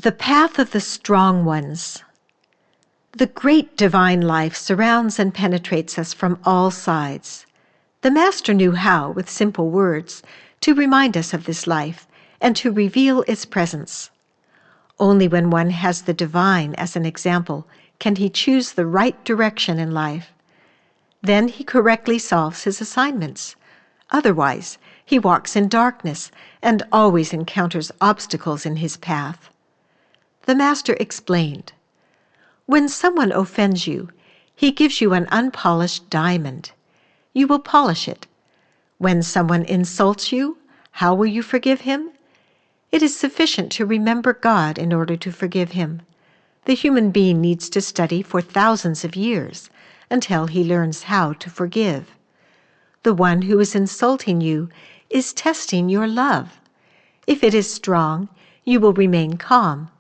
The path of the strong ones. The great divine life surrounds and penetrates us from all sides. The Master knew how, with simple words, to remind us of this life and to reveal its presence. Only when one has the divine as an example can he choose the right direction in life. Then he correctly solves his assignments. Otherwise, he walks in darkness and always encounters obstacles in his path. The Master explained, "When someone offends you, he gives you an unpolished diamond. You will polish it. When someone insults you, how will you forgive him? It is sufficient to remember God in order to forgive him. The human being needs to study for thousands of years until he learns how to forgive. The one who is insulting you is testing your love. If it is strong, you will remain calm.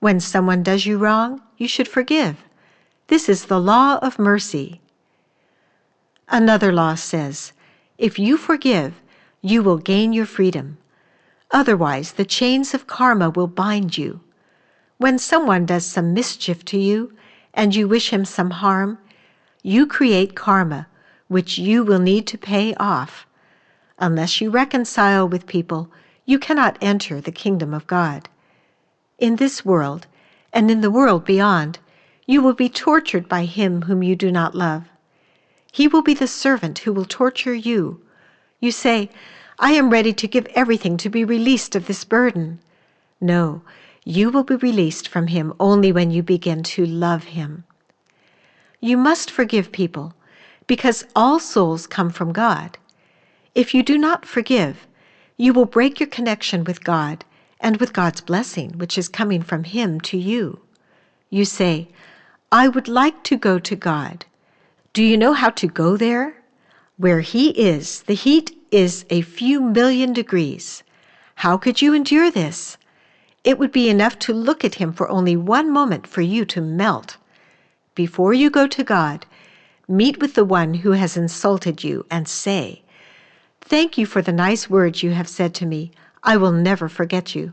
When someone does you wrong, you should forgive. This is the law of mercy." Another law says, "If you forgive, you will gain your freedom. Otherwise, the chains of karma will bind you. When someone does some mischief to you and you wish him some harm, you create karma, which you will need to pay off. Unless you reconcile with people, you cannot enter the kingdom of God. In this world, and in the world beyond, you will be tortured by him whom you do not love. He will be the servant who will torture you. You say, 'I am ready to give everything to be released of this burden.' No, you will be released from him only when you begin to love him. You must forgive people, because all souls come from God. If you do not forgive, you will break your connection with God and with God's blessing, which is coming from him to you. You say, 'I would like to go to God.' Do you know how to go there? Where he is, the heat is a few million degrees. How could you endure this? It would be enough to look at him for only one moment for you to melt. Before you go to God, meet with the one who has insulted you and say, 'Thank you for the nice words you have said to me. I will never forget you.'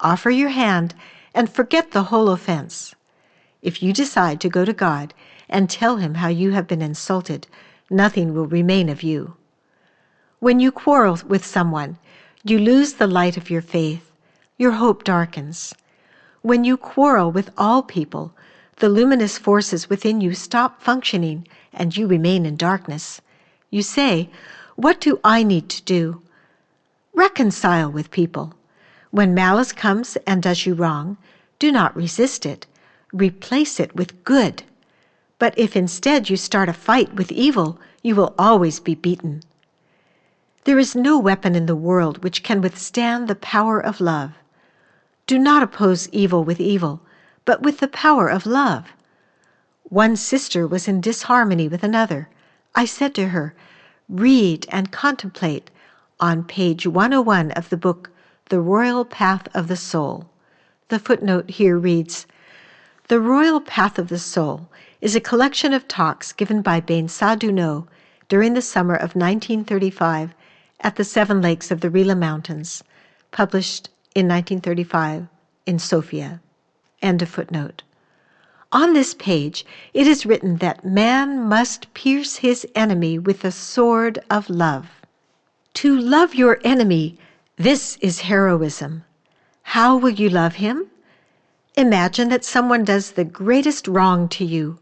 Offer your hand and forget the whole offense. If you decide to go to God and tell him how you have been insulted, nothing will remain of you. When you quarrel with someone, you lose the light of your faith. Your hope darkens. When you quarrel with all people, the luminous forces within you stop functioning and you remain in darkness. You say, 'What do I need to do?' Reconcile with people. When malice comes and does you wrong, do not resist it. Replace it with good. But if instead you start a fight with evil, you will always be beaten. There is no weapon in the world which can withstand the power of love. Do not oppose evil with evil, but with the power of love. One sister was in disharmony with another. I said to her, 'Read and contemplate on page 101 of the book, The Royal Path of the Soul.' The footnote here reads, 'The Royal Path of the Soul' is a collection of talks given by Beinsa Duno during the summer of 1935 at the Seven Lakes of the Rila Mountains, published in 1935 in Sofia. End of footnote. On this page, it is written that man must pierce his enemy with the sword of love. To love your enemy, this is heroism. How will you love him? Imagine that someone does the greatest wrong to you.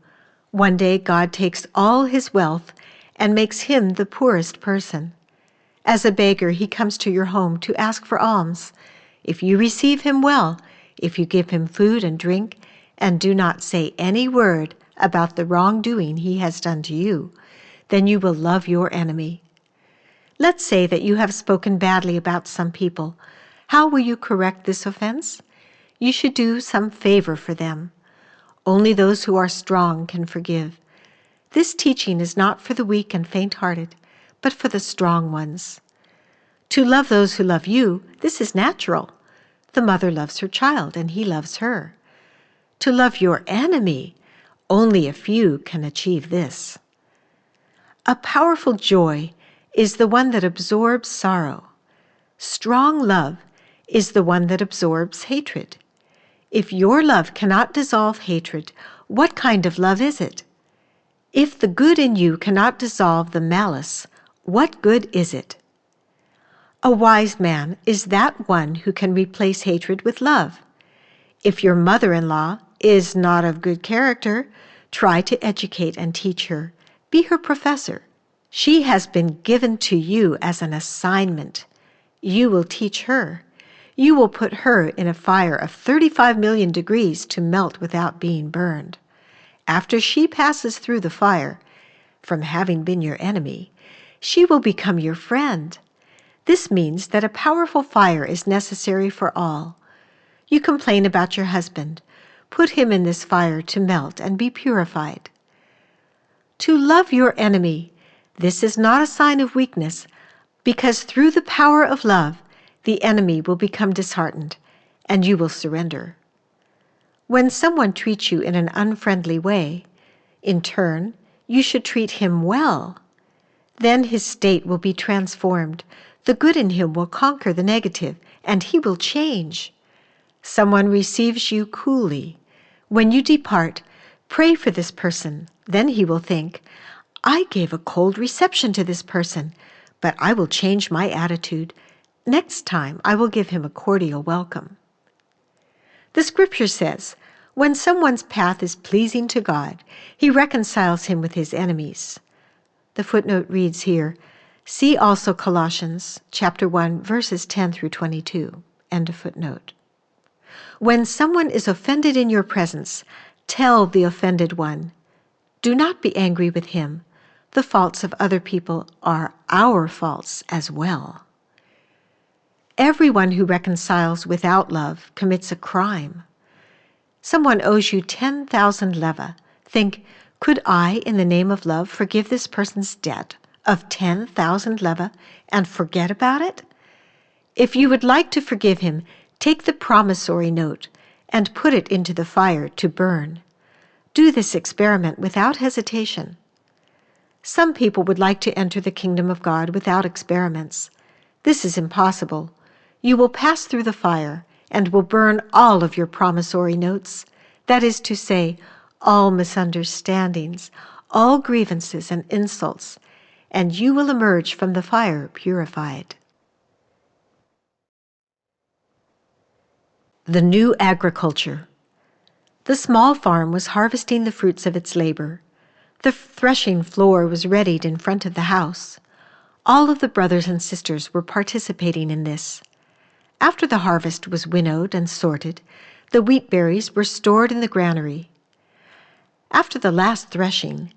One day God takes all his wealth and makes him the poorest person. As a beggar, he comes to your home to ask for alms. If you receive him well, if you give him food and drink, and do not say any word about the wrongdoing he has done to you, then you will love your enemy. Let's say that you have spoken badly about some people. How will you correct this offense? You should do some favor for them. Only those who are strong can forgive. This teaching is not for the weak and faint-hearted, but for the strong ones. To love those who love you, this is natural. The mother loves her child, and he loves her. To love your enemy, only a few can achieve this. A powerful joy is the one that absorbs sorrow. Strong love is the one that absorbs hatred. If your love cannot dissolve hatred, what kind of love is it? If the good in you cannot dissolve the malice, what good is it? A wise man is that one who can replace hatred with love. If your mother-in-law is not of good character, try to educate and teach her. Be her professor. She has been given to you as an assignment. You will teach her. You will put her in a fire of 35 million degrees to melt without being burned. After she passes through the fire, from having been your enemy, she will become your friend. This means that a powerful fire is necessary for all. You complain about your husband. Put him in this fire to melt and be purified. To love your enemy, this is not a sign of weakness, because through the power of love, the enemy will become disheartened, and you will surrender. When someone treats you in an unfriendly way, in turn, you should treat him well. Then his state will be transformed. The good in him will conquer the negative, and he will change. Someone receives you coolly. When you depart, pray for this person. Then he will think, I gave a cold reception to this person, but I will change my attitude. Next time, I will give him a cordial welcome. The scripture says, when someone's path is pleasing to God, he reconciles him with his enemies. The footnote reads here, see also Colossians chapter 1, verses 10 through 22. End of footnote. When someone is offended in your presence, tell the offended one, do not be angry with him. The faults of other people are our faults as well. Everyone who reconciles without love commits a crime. Someone owes you 10,000 leva. Think, could I, in the name of love, forgive this person's debt of 10,000 leva and forget about it? If you would like to forgive him, take the promissory note and put it into the fire to burn. Do this experiment without hesitation. Some people would like to enter the kingdom of God without experiments. This is impossible. You will pass through the fire and will burn all of your promissory notes, that is to say, all misunderstandings, all grievances and insults, and you will emerge from the fire purified. The new agriculture. The small farm was harvesting the fruits of its labor. The threshing floor was readied in front of the house. All of the brothers and sisters were participating in this. After the harvest was winnowed and sorted, the wheat berries were stored in the granary. After the last threshing,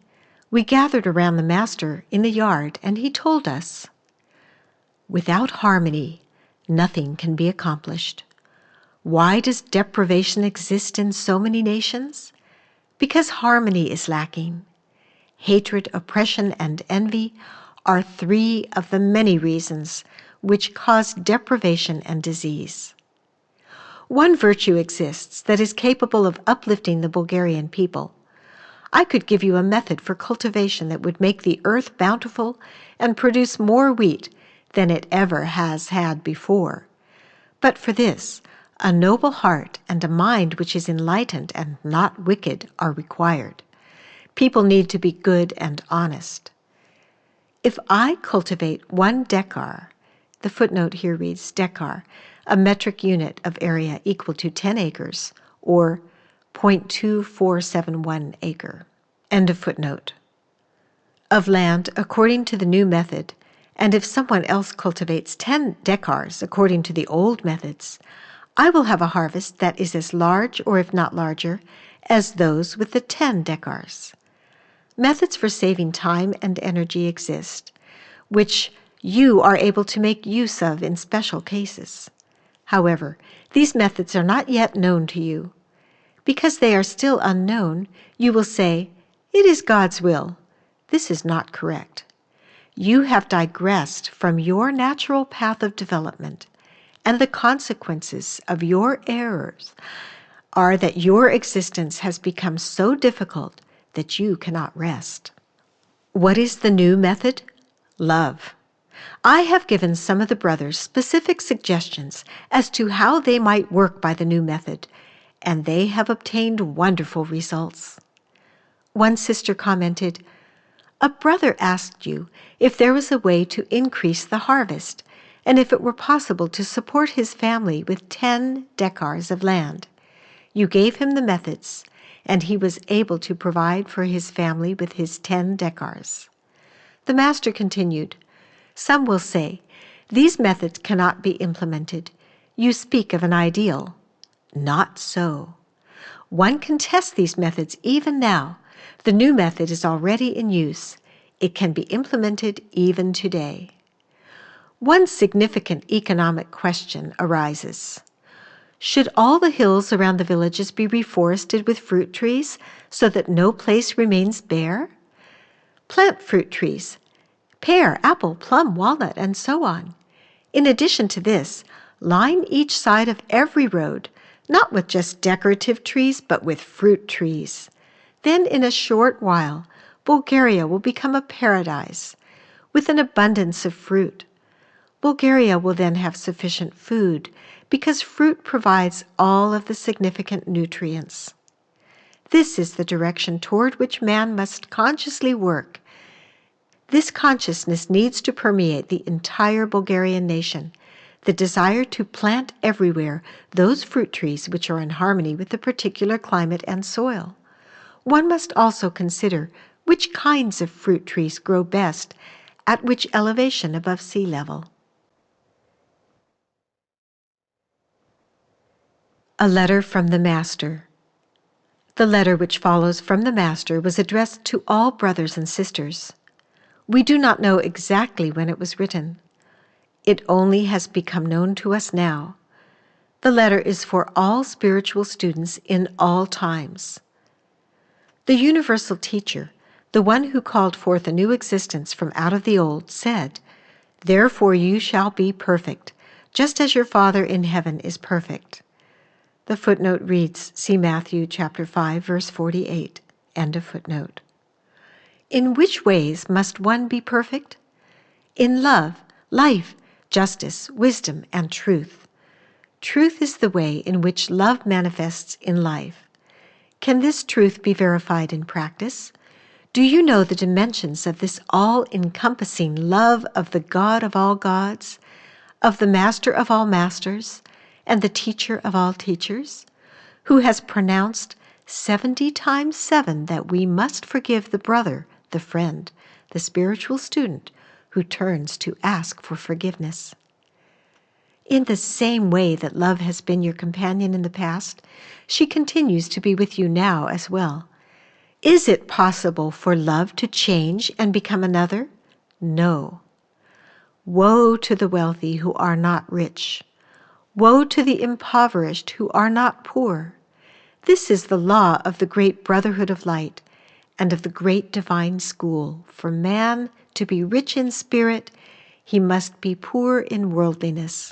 we gathered around the master in the yard, and he told us, without harmony, nothing can be accomplished. Why does deprivation exist in so many nations? Because harmony is lacking. Hatred, oppression, and envy are 3 of the many reasons which cause deprivation and disease. One virtue exists that is capable of uplifting the Bulgarian people. I could give you a method for cultivation that would make the earth bountiful and produce more wheat than it ever has had before. But for this, a noble heart and a mind which is enlightened and not wicked are required. People need to be good and honest. If I cultivate 1 dekar, the footnote here reads dekar, a metric unit of area equal to 10 acres, or 0.2471 acre. End of footnote. Of land according to the new method, and if someone else cultivates 10 dekars according to the old methods, I will have a harvest that is as large, or if not larger, as those with the 10 dekars. Methods for saving time and energy exist, which you are able to make use of in special cases. However, these methods are not yet known to you. Because they are still unknown, you will say, it is God's will. This is not correct. You have digressed from your natural path of development, and the consequences of your errors are that your existence has become so difficult that you cannot rest. What is the new method? Love. I have given some of the brothers specific suggestions as to how they might work by the new method, and they have obtained wonderful results. One sister commented, "A brother asked you if there was a way to increase the harvest, and if it were possible to support his family with 10 decars of land. You gave him the methods, and he was able to provide for his family with his 10 decars. The master continued, "Some will say, these methods cannot be implemented. You speak of an ideal. Not so. One can test these methods even now. The new method is already in use. It can be implemented even today." One significant economic question arises. Should all the hills around the villages be reforested with fruit trees so that no place remains bare? Plant fruit trees, pear, apple, plum, walnut, and so on. In addition to this, line each side of every road, not with just decorative trees, but with fruit trees. Then in a short while, Bulgaria will become a paradise with an abundance of fruit. Bulgaria will then have sufficient food because fruit provides all of the significant nutrients. This is the direction toward which man must consciously work. This consciousness needs to permeate the entire Bulgarian nation, the desire to plant everywhere those fruit trees which are in harmony with the particular climate and soil. One must also consider which kinds of fruit trees grow best at which elevation above sea level. A letter from the Master. The letter which follows from the Master was addressed to all brothers and sisters. We do not know exactly when it was written. It only has become known to us now. The letter is for all spiritual students in all times. The universal teacher, the one who called forth a new existence from out of the old, said, "Therefore you shall be perfect, just as your Father in heaven is perfect." The footnote reads, see Matthew chapter 5, verse 48, end of footnote. In which ways must one be perfect? In love, life, justice, wisdom, and truth. Truth is the way in which love manifests in life. Can this truth be verified in practice? Do you know the dimensions of this all-encompassing love of the God of all gods, of the Master of all masters, and the Teacher of all teachers, who has pronounced 70 times 7 that we must forgive the brother, the friend, the spiritual student who turns to ask for forgiveness? In the same way that love has been your companion in the past, she continues to be with you now as well. Is it possible for love to change and become another? No. Woe to the wealthy who are not rich. Woe to the impoverished who are not poor. This is the law of the great brotherhood of light and of the great divine school. For man to be rich in spirit, he must be poor in worldliness.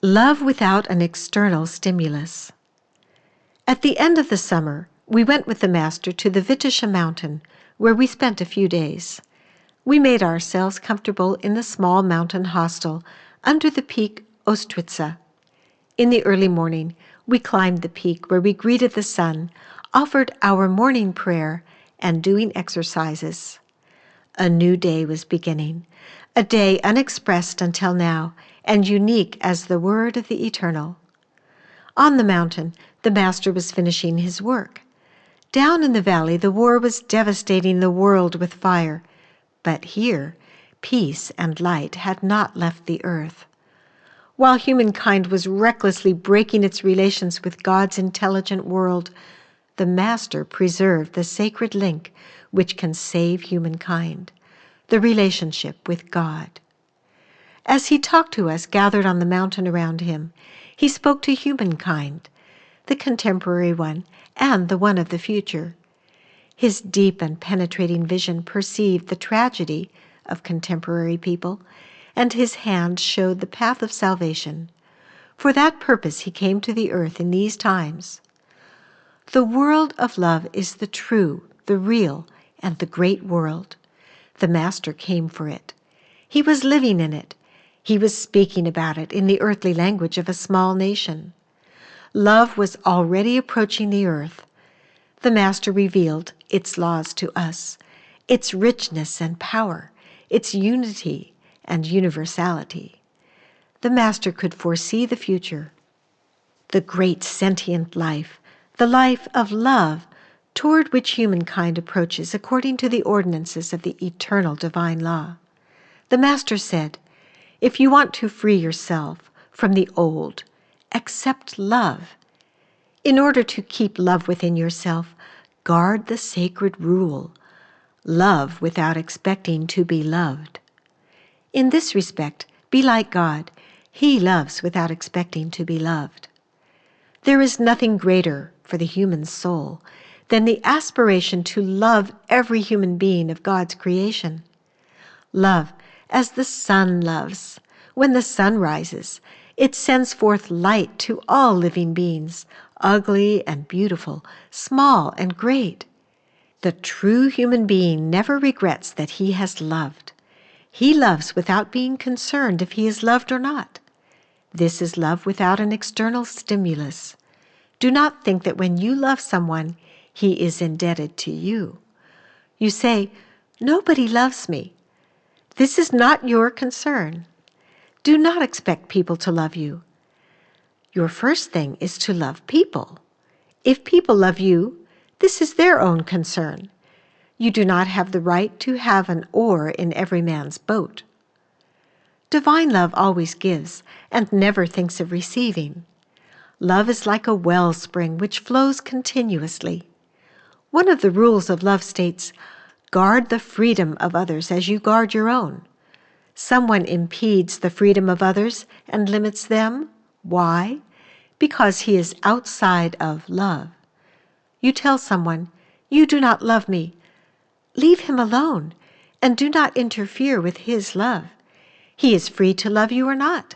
Love without an external stimulus. At the end of the summer, we went with the Master to the Vitisha mountain, where we spent a few days. We made ourselves comfortable in the small mountain hostel under the peak Ostritsa. In the early morning, we climbed the peak where we greeted the sun, offered our morning prayer, and doing exercises. A new day was beginning, a day unexpressed until now, and unique as the word of the Eternal. On the mountain, the Master was finishing his work. Down in the valley, the war was devastating the world with fire, but here, peace and light had not left the earth. While humankind was recklessly breaking its relations with God's intelligent world, the Master preserved the sacred link which can save humankind, the relationship with God. As he talked to us gathered on the mountain around him, he spoke to humankind, the contemporary one and the one of the future. His deep and penetrating vision perceived the tragedy of contemporary people, and his hand showed the path of salvation. For that purpose he came to the earth in these times. The world of love is the true, the real, and the great world. The Master came for it. He was living in it. He was speaking about it in the earthly language of a small nation. Love was already approaching the earth. The Master revealed its laws to us, its richness and power, its unity and universality. The Master could foresee the future, the great sentient life, the life of love, toward which humankind approaches according to the ordinances of the eternal divine law. The Master said, if you want to free yourself from the old, accept love. In order to keep love within yourself, guard the sacred rule, love without expecting to be loved. In this respect, be like God. He loves without expecting to be loved. There is nothing greater for the human soul than the aspiration to love every human being of God's creation. Love as the sun loves. When the sun rises, it sends forth light to all living beings, ugly and beautiful, small and great. The true human being never regrets that he has loved. He loves without being concerned if he is loved or not. This is love without an external stimulus. Do not think that when you love someone, he is indebted to you. You say, nobody loves me. This is not your concern. Do not expect people to love you. Your first thing is to love people. If people love you, this is their own concern. You do not have the right to have an oar in every man's boat. Divine love always gives and never thinks of receiving. Love is like a wellspring which flows continuously. One of the rules of love states, guard the freedom of others as you guard your own. Someone impedes the freedom of others and limits them. Why? Because he is outside of love. You tell someone, you do not love me. Leave him alone and do not interfere with his love. He is free to love you or not.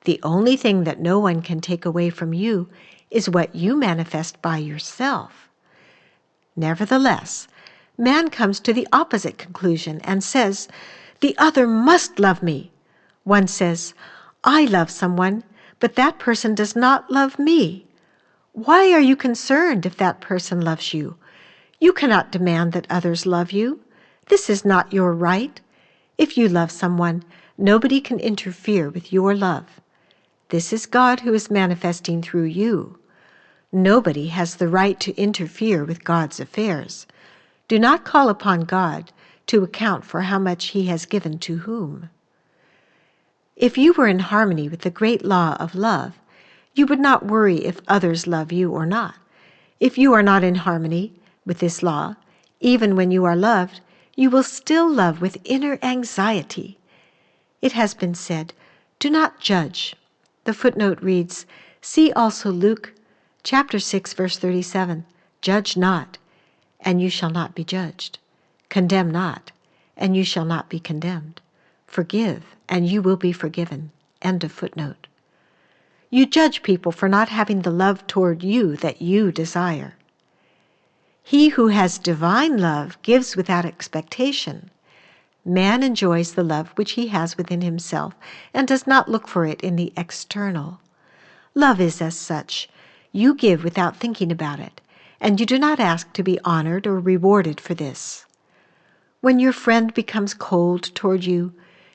The only thing that no one can take away from you is what you manifest by yourself. Nevertheless, man comes to the opposite conclusion and says, the other must love me. One says, I love someone, but that person does not love me. Why are you concerned if that person loves you? You cannot demand that others love you. This is not your right. If you love someone, nobody can interfere with your love. This is God who is manifesting through you. Nobody has the right to interfere with God's affairs. Do not call upon God to account for how much he has given to whom. If you were in harmony with the great law of love, you would not worry if others love you or not. If you are not in harmony with this law, even when you are loved, you will still love with inner anxiety. It has been said, do not judge. The footnote reads, see also Luke chapter 6, verse 37, judge not, and you shall not be judged. Condemn not, and you shall not be condemned. Forgive, and you will be forgiven. End of footnote. You judge people for not having the love toward you that you desire. He who has divine love gives without expectation. Man enjoys the love which he has within himself and does not look for it in the external. Love is as such. You give without thinking about it, and you do not ask to be honored or rewarded for this. When your friend becomes cold toward you,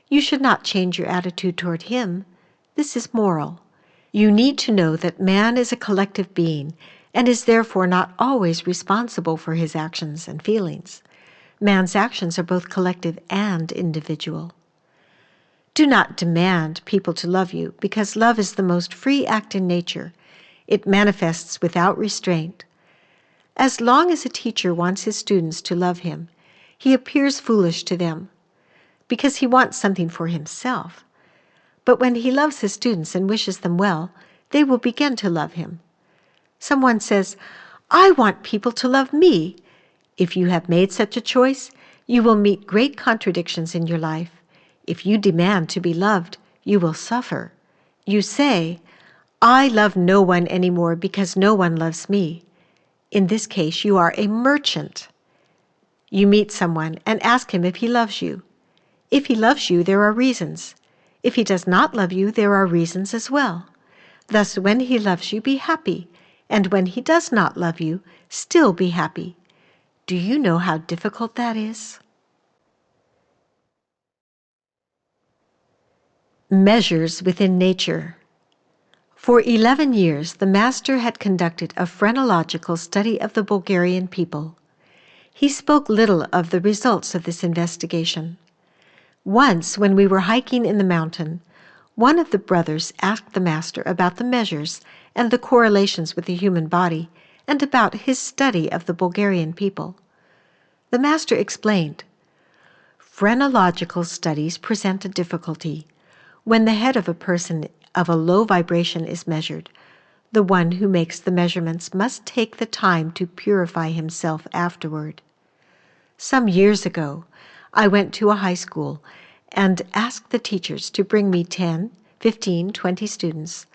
you should not change your attitude toward him. This is moral. You need to know that man is a collective being and is therefore not always responsible for his actions and feelings. Man's actions are both collective and individual. Do not demand people to love you, because love is the most free act in nature. It manifests without restraint. As long as a teacher wants his students to love him, he appears foolish to them, because he wants something for himself. But when he loves his students and wishes them well, they will begin to love him. Someone says, "I want people to love me." If you have made such a choice, you will meet great contradictions in your life. If you demand to be loved, you will suffer. You say, "I love no one anymore because no one loves me." In this case, you are a merchant. You meet someone and ask him if he loves you. If he loves you, there are reasons. If he does not love you, there are reasons as well. Thus, when he loves you, be happy, and when he does not love you, still be happy. Do you know how difficult that is? Measures within nature. For 11 years, the master had conducted a phrenological study of the Bulgarian people. He spoke little of the results of this investigation. Once, when we were hiking in the mountain, one of the brothers asked the master about the measures and the correlations with the human body and about his study of the Bulgarian people. The master explained, "Phrenological studies present a difficulty. When the head of a person of a low vibration is measured, the one who makes the measurements must take the time to purify himself afterward. Some years ago, I went to a high school and asked the teachers to bring me 10, 15, 20 students.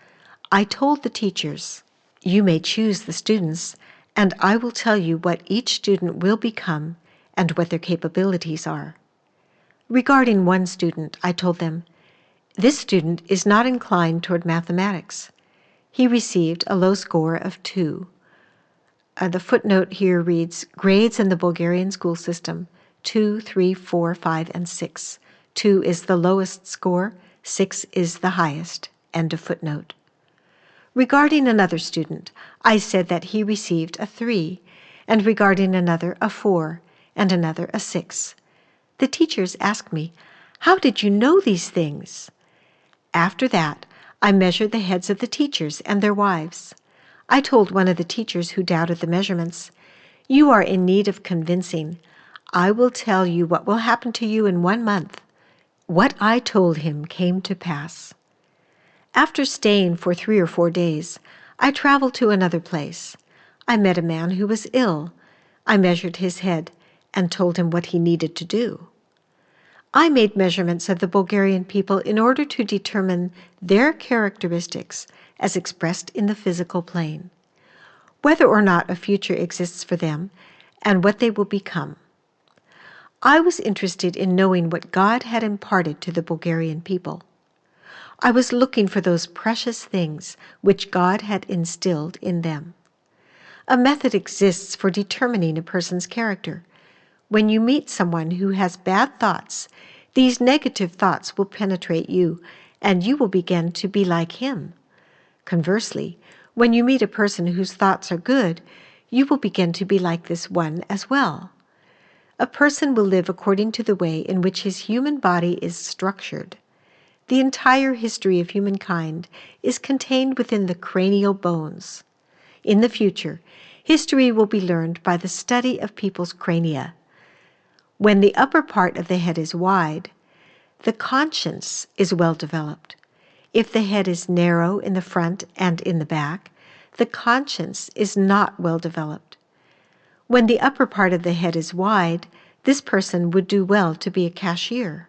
I told the teachers, 'You may choose the students, and I will tell you what each student will become and what their capabilities are.' Regarding one student, I told them, 'This student is not inclined toward mathematics.' He received a low score of 2. The footnote here reads, grades in the Bulgarian school system, 2, 3, 4, 5, and 6. 2 is the lowest score, 6 is the highest. End of footnote. Regarding another student, I said that he received a 3, and regarding another a 4, and another a 6. The teachers asked me, 'How did you know these things?' After that, I measured the heads of the teachers and their wives. I told one of the teachers who doubted the measurements, 'You are in need of convincing. I will tell you what will happen to you in 1 month.' What I told him came to pass. After staying for 3 or 4 days, I traveled to another place. I met a man who was ill. I measured his head and told him what he needed to do. I made measurements of the Bulgarian people in order to determine their characteristics as expressed in the physical plane, whether or not a future exists for them, and what they will become. I was interested in knowing what God had imparted to the Bulgarian people. I was looking for those precious things which God had instilled in them. A method exists for determining a person's character. When you meet someone who has bad thoughts, these negative thoughts will penetrate you, and you will begin to be like him. Conversely, when you meet a person whose thoughts are good, you will begin to be like this one as well. A person will live according to the way in which his human body is structured. The entire history of humankind is contained within the cranial bones. In the future, history will be learned by the study of people's crania. When the upper part of the head is wide, the conscience is well developed. If the head is narrow in the front and in the back, the conscience is not well developed. When the upper part of the head is wide, this person would do well to be a cashier.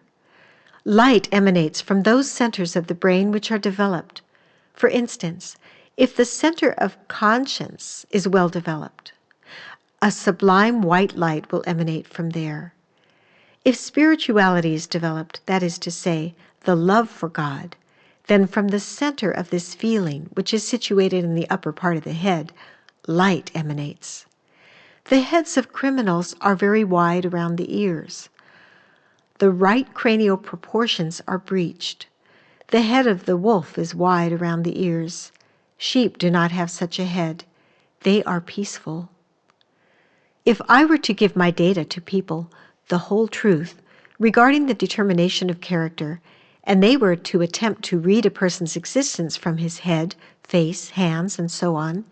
Light emanates from those centers of the brain which are developed. For instance, if the center of conscience is well developed, a sublime white light will emanate from there. If spirituality is developed, that is to say, the love for God, then from the center of this feeling, which is situated in the upper part of the head, light emanates. The heads of criminals are very wide around the ears. The right cranial proportions are breached. The head of the wolf is wide around the ears. Sheep do not have such a head. They are peaceful. If I were to give my data to people, the whole truth, regarding the determination of character, and they were to attempt to read a person's existence from his head, face, hands, and so on,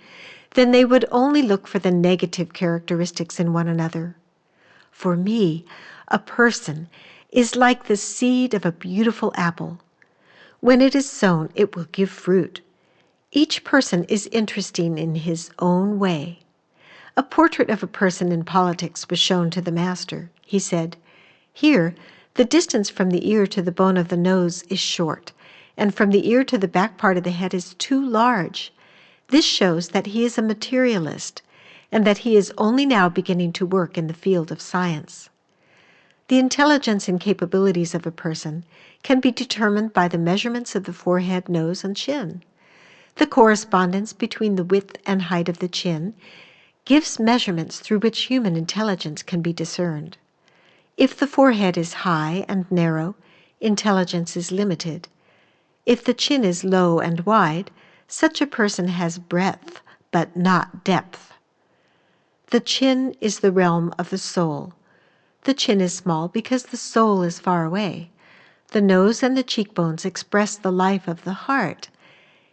then they would only look for the negative characteristics in one another. For me, a person is like the seed of a beautiful apple. When it is sown, it will give fruit. Each person is interesting in his own way. A portrait of a person in politics was shown to the master. He said, "Here, the distance from the ear to the bone of the nose is short, and from the ear to the back part of the head is too large. This shows that he is a materialist, and that he is only now beginning to work in the field of science." The intelligence and capabilities of a person can be determined by the measurements of the forehead, nose, and chin. The correspondence between the width and height of the chin gives measurements through which human intelligence can be discerned. If the forehead is high and narrow, intelligence is limited. If the chin is low and wide, such a person has breadth, but not depth. The chin is the realm of the soul. The chin is small because the soul is far away. The nose and the cheekbones express the life of the heart,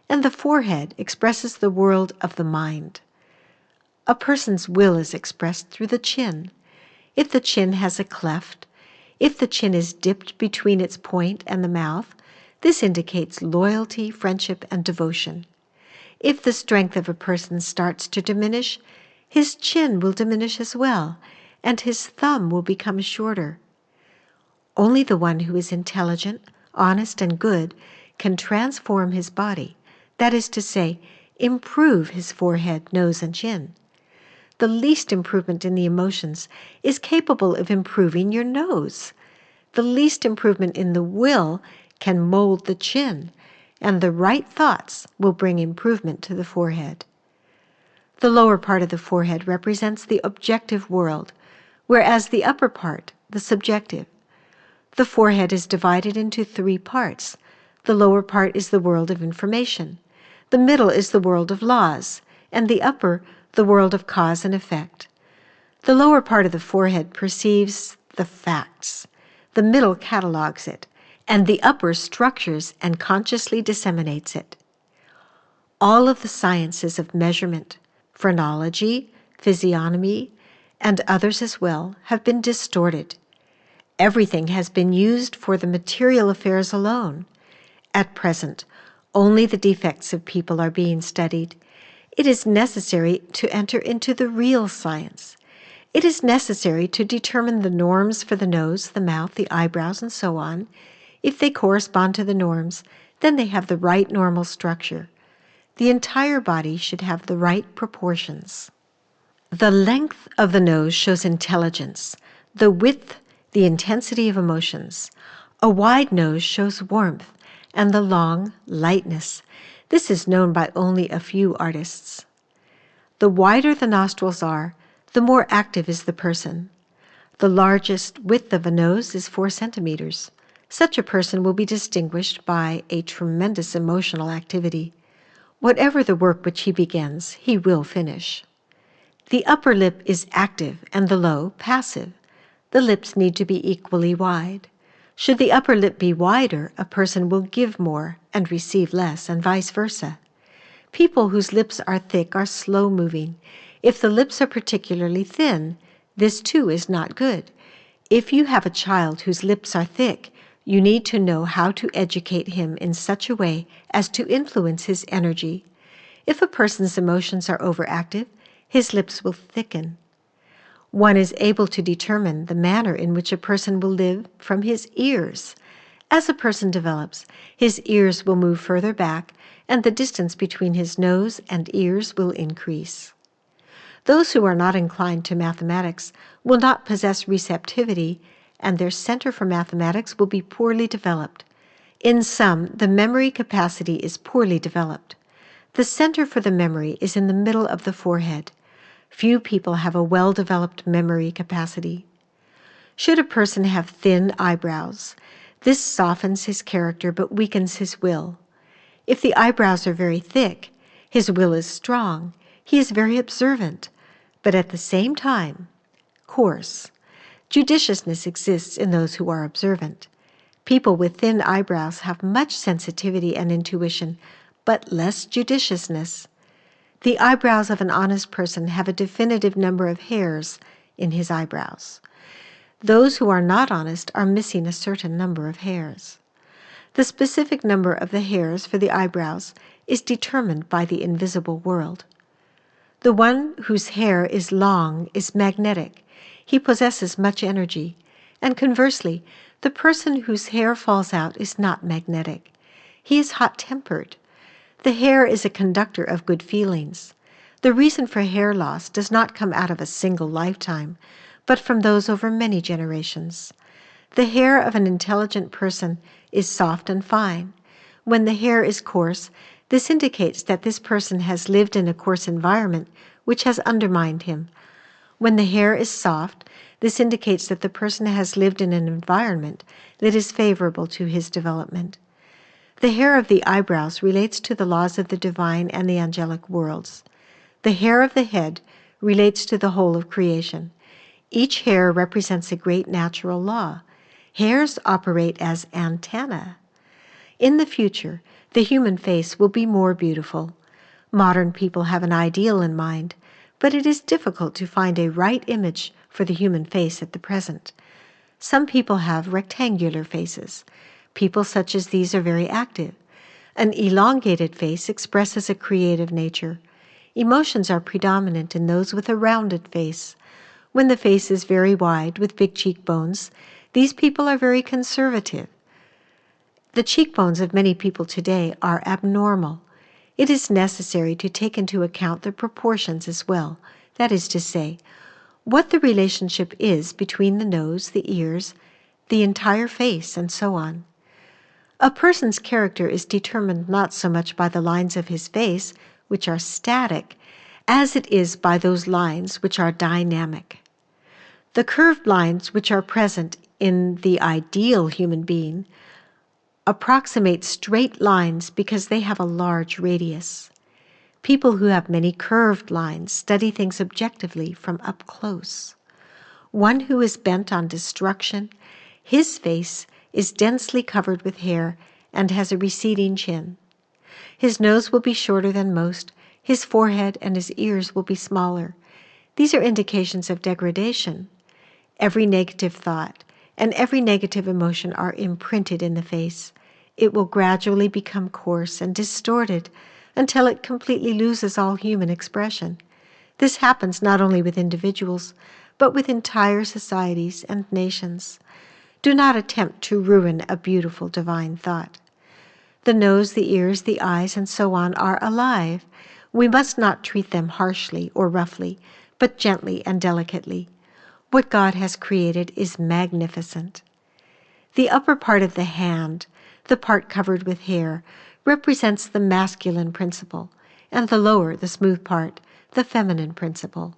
and the forehead expresses the world of the mind. A person's will is expressed through the chin. If the chin has a cleft, if the chin is dipped between its point and the mouth, this indicates loyalty, friendship, and devotion. If the strength of a person starts to diminish, his chin will diminish as well, and his thumb will become shorter. Only the one who is intelligent, honest, and good can transform his body, that is to say, improve his forehead, nose, and chin. The least improvement in the emotions is capable of improving your nose. The least improvement in the will can mold the chin, and the right thoughts will bring improvement to the forehead. The lower part of the forehead represents the objective world, whereas the upper part, the subjective. The forehead is divided into 3 parts. The lower part is the world of information. The middle is the world of laws, and the upper, the world of cause and effect. The lower part of the forehead perceives the facts. The middle catalogues it, and the upper structures and consciously disseminates it. All of the sciences of measurement, phrenology, physiognomy, and others as well, have been distorted. Everything has been used for the material affairs alone. At present, only the defects of people are being studied. It is necessary to enter into the real science. It is necessary to determine the norms for the nose, the mouth, the eyebrows, and so on. If they correspond to the norms, then they have the right normal structure. The entire body should have the right proportions. The length of the nose shows intelligence, the width, the intensity of emotions. A wide nose shows warmth, and the long, lightness. This is known by only a few artists. The wider the nostrils are, the more active is the person. The largest width of a nose is 4 centimeters. Such a person will be distinguished by a tremendous emotional activity. Whatever the work which he begins, he will finish. The upper lip is active and the low passive. The lips need to be equally wide. Should the upper lip be wider, a person will give more and receive less, and vice versa. People whose lips are thick are slow-moving. If the lips are particularly thin, this too is not good. If you have a child whose lips are thick, you need to know how to educate him in such a way as to influence his energy. If a person's emotions are overactive, his lips will thicken. One is able to determine the manner in which a person will live from his ears. As a person develops, his ears will move further back, and the distance between his nose and ears will increase. Those who are not inclined to mathematics will not possess receptivity, and their center for mathematics will be poorly developed. In sum, the memory capacity is poorly developed. The center for the memory is in the middle of the forehead. Few people have a well-developed memory capacity. Should a person have thin eyebrows, this softens his character but weakens his will. If the eyebrows are very thick, his will is strong, he is very observant, but at the same time, coarse. Judiciousness exists in those who are observant. People with thin eyebrows have much sensitivity and intuition, but less judiciousness. The eyebrows of an honest person have a definitive number of hairs in his eyebrows. Those who are not honest are missing a certain number of hairs. The specific number of the hairs for the eyebrows is determined by the invisible world. The one whose hair is long is magnetic. He possesses much energy. And conversely, the person whose hair falls out is not magnetic. He is hot-tempered. The hair is a conductor of good feelings. The reason for hair loss does not come out of a single lifetime, but from those over many generations. The hair of an intelligent person is soft and fine. When the hair is coarse, this indicates that this person has lived in a coarse environment which has undermined him. When the hair is soft, this indicates that the person has lived in an environment that is favorable to his development. The hair of the eyebrows relates to the laws of the divine and the angelic worlds. The hair of the head relates to the whole of creation. Each hair represents a great natural law. Hairs operate as antennae. In the future, the human face will be more beautiful. Modern people have an ideal in mind, but it is difficult to find a right image for the human face at the present. Some people have rectangular faces. People such as these are very active. An elongated face expresses a creative nature. Emotions are predominant in those with a rounded face. When the face is very wide with big cheekbones, these people are very conservative. The cheekbones of many people today are abnormal. It is necessary to take into account the proportions as well, that is to say, what the relationship is between the nose, the ears, the entire face, and so on. A person's character is determined not so much by the lines of his face, which are static, as it is by those lines which are dynamic. The curved lines which are present in the ideal human being approximate straight lines because they have a large radius. People who have many curved lines study things objectively from up close. One who is bent on destruction, his face is densely covered with hair and has a receding chin. His nose will be shorter than most, his forehead and his ears will be smaller. These are indications of degradation. Every negative thought and every negative emotion are imprinted in the face. It will gradually become coarse and distorted until it completely loses all human expression. This happens not only with individuals, but with entire societies and nations. Do not attempt to ruin a beautiful divine thought. The nose, the ears, the eyes, and so on are alive. We must not treat them harshly or roughly, but gently and delicately. What God has created is magnificent. The upper part of the hand, the part covered with hair, represents the masculine principle, and the lower, the smooth part, the feminine principle.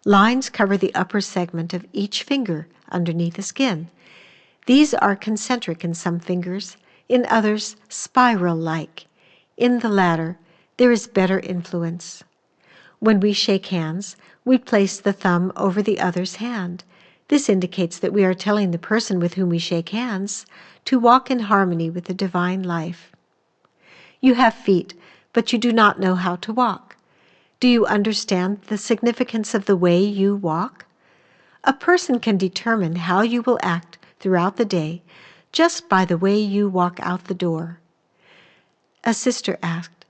Lines cover the upper segment of each finger underneath the skin. These are concentric in some fingers, in others spiral-like. In the latter, there is better influence. When we shake hands, we place the thumb over the other's hand. This indicates that we are telling the person with whom we shake hands to walk in harmony with the divine life. You have feet, but you do not know how to walk. Do you understand the significance of the way you walk? A person can determine how you will act throughout the day just by the way you walk out the door. A sister asked,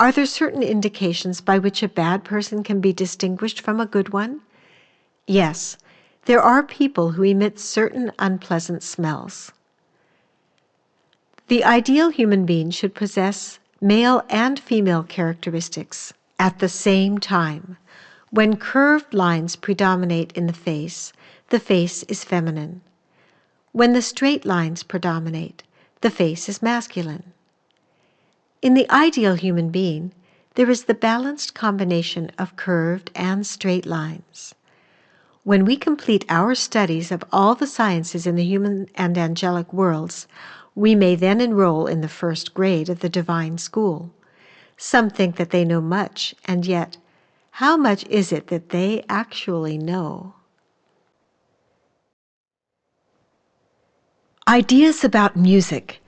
"Are there certain indications by which a bad person can be distinguished from a good one?" Yes, there are people who emit certain unpleasant smells. The ideal human being should possess male and female characteristics at the same time. When curved lines predominate in the face is feminine. When the straight lines predominate, the face is masculine. In the ideal human being, there is the balanced combination of curved and straight lines. When we complete our studies of all the sciences in the human and angelic worlds, we may then enroll in the first grade of the divine school. Some think that they know much, and yet, how much is it that they actually know? Ideas about music.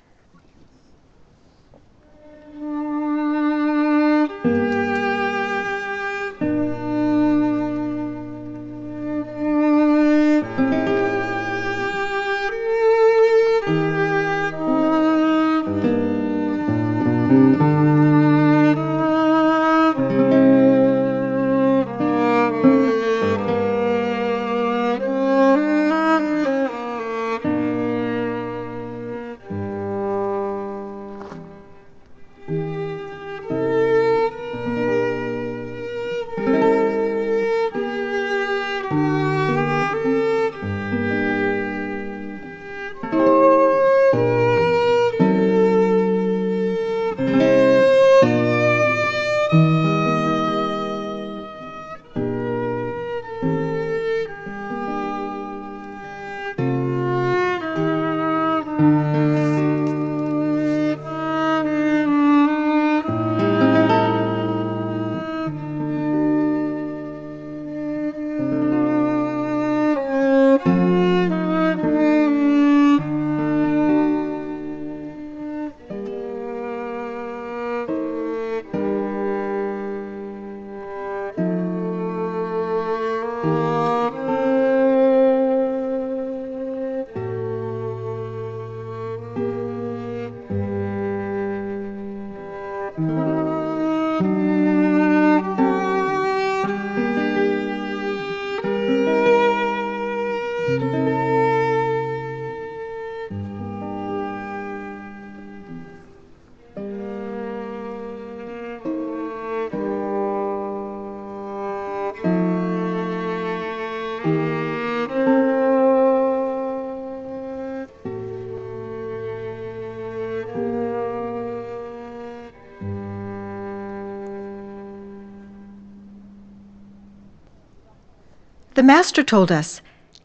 The Master told us,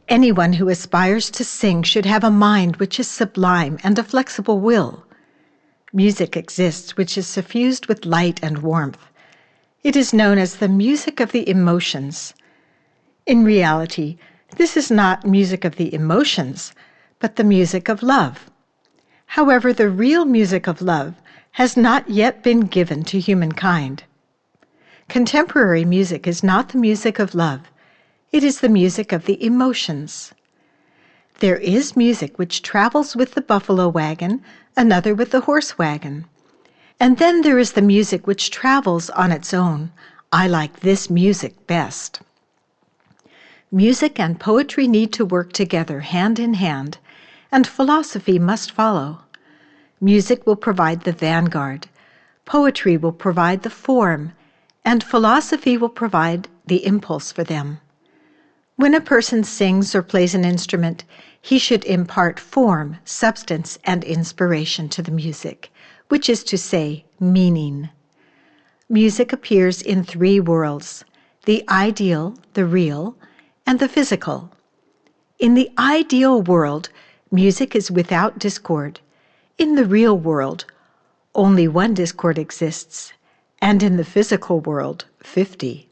anyone who aspires to sing should have a mind which is sublime and a flexible will. Music exists which is suffused with light and warmth. It is known as the music of the emotions. In reality, this is not music of the emotions, but the music of love. However, the real music of love has not yet been given to humankind. Contemporary music is not the music of love. It is the music of the emotions. There is music which travels with the buffalo wagon, another with the horse wagon. And then there is the music which travels on its own. I like this music best. Music and poetry need to work together hand in hand, and philosophy must follow. Music will provide the vanguard, poetry will provide the form, and philosophy will provide the impulse for them. When a person sings or plays an instrument, he should impart form, substance, and inspiration to the music, which is to say, meaning. Music appears in three worlds: the ideal, the real, and the physical. In the ideal world, music is without discord. In the real world, only one discord exists, and in the physical world, 50.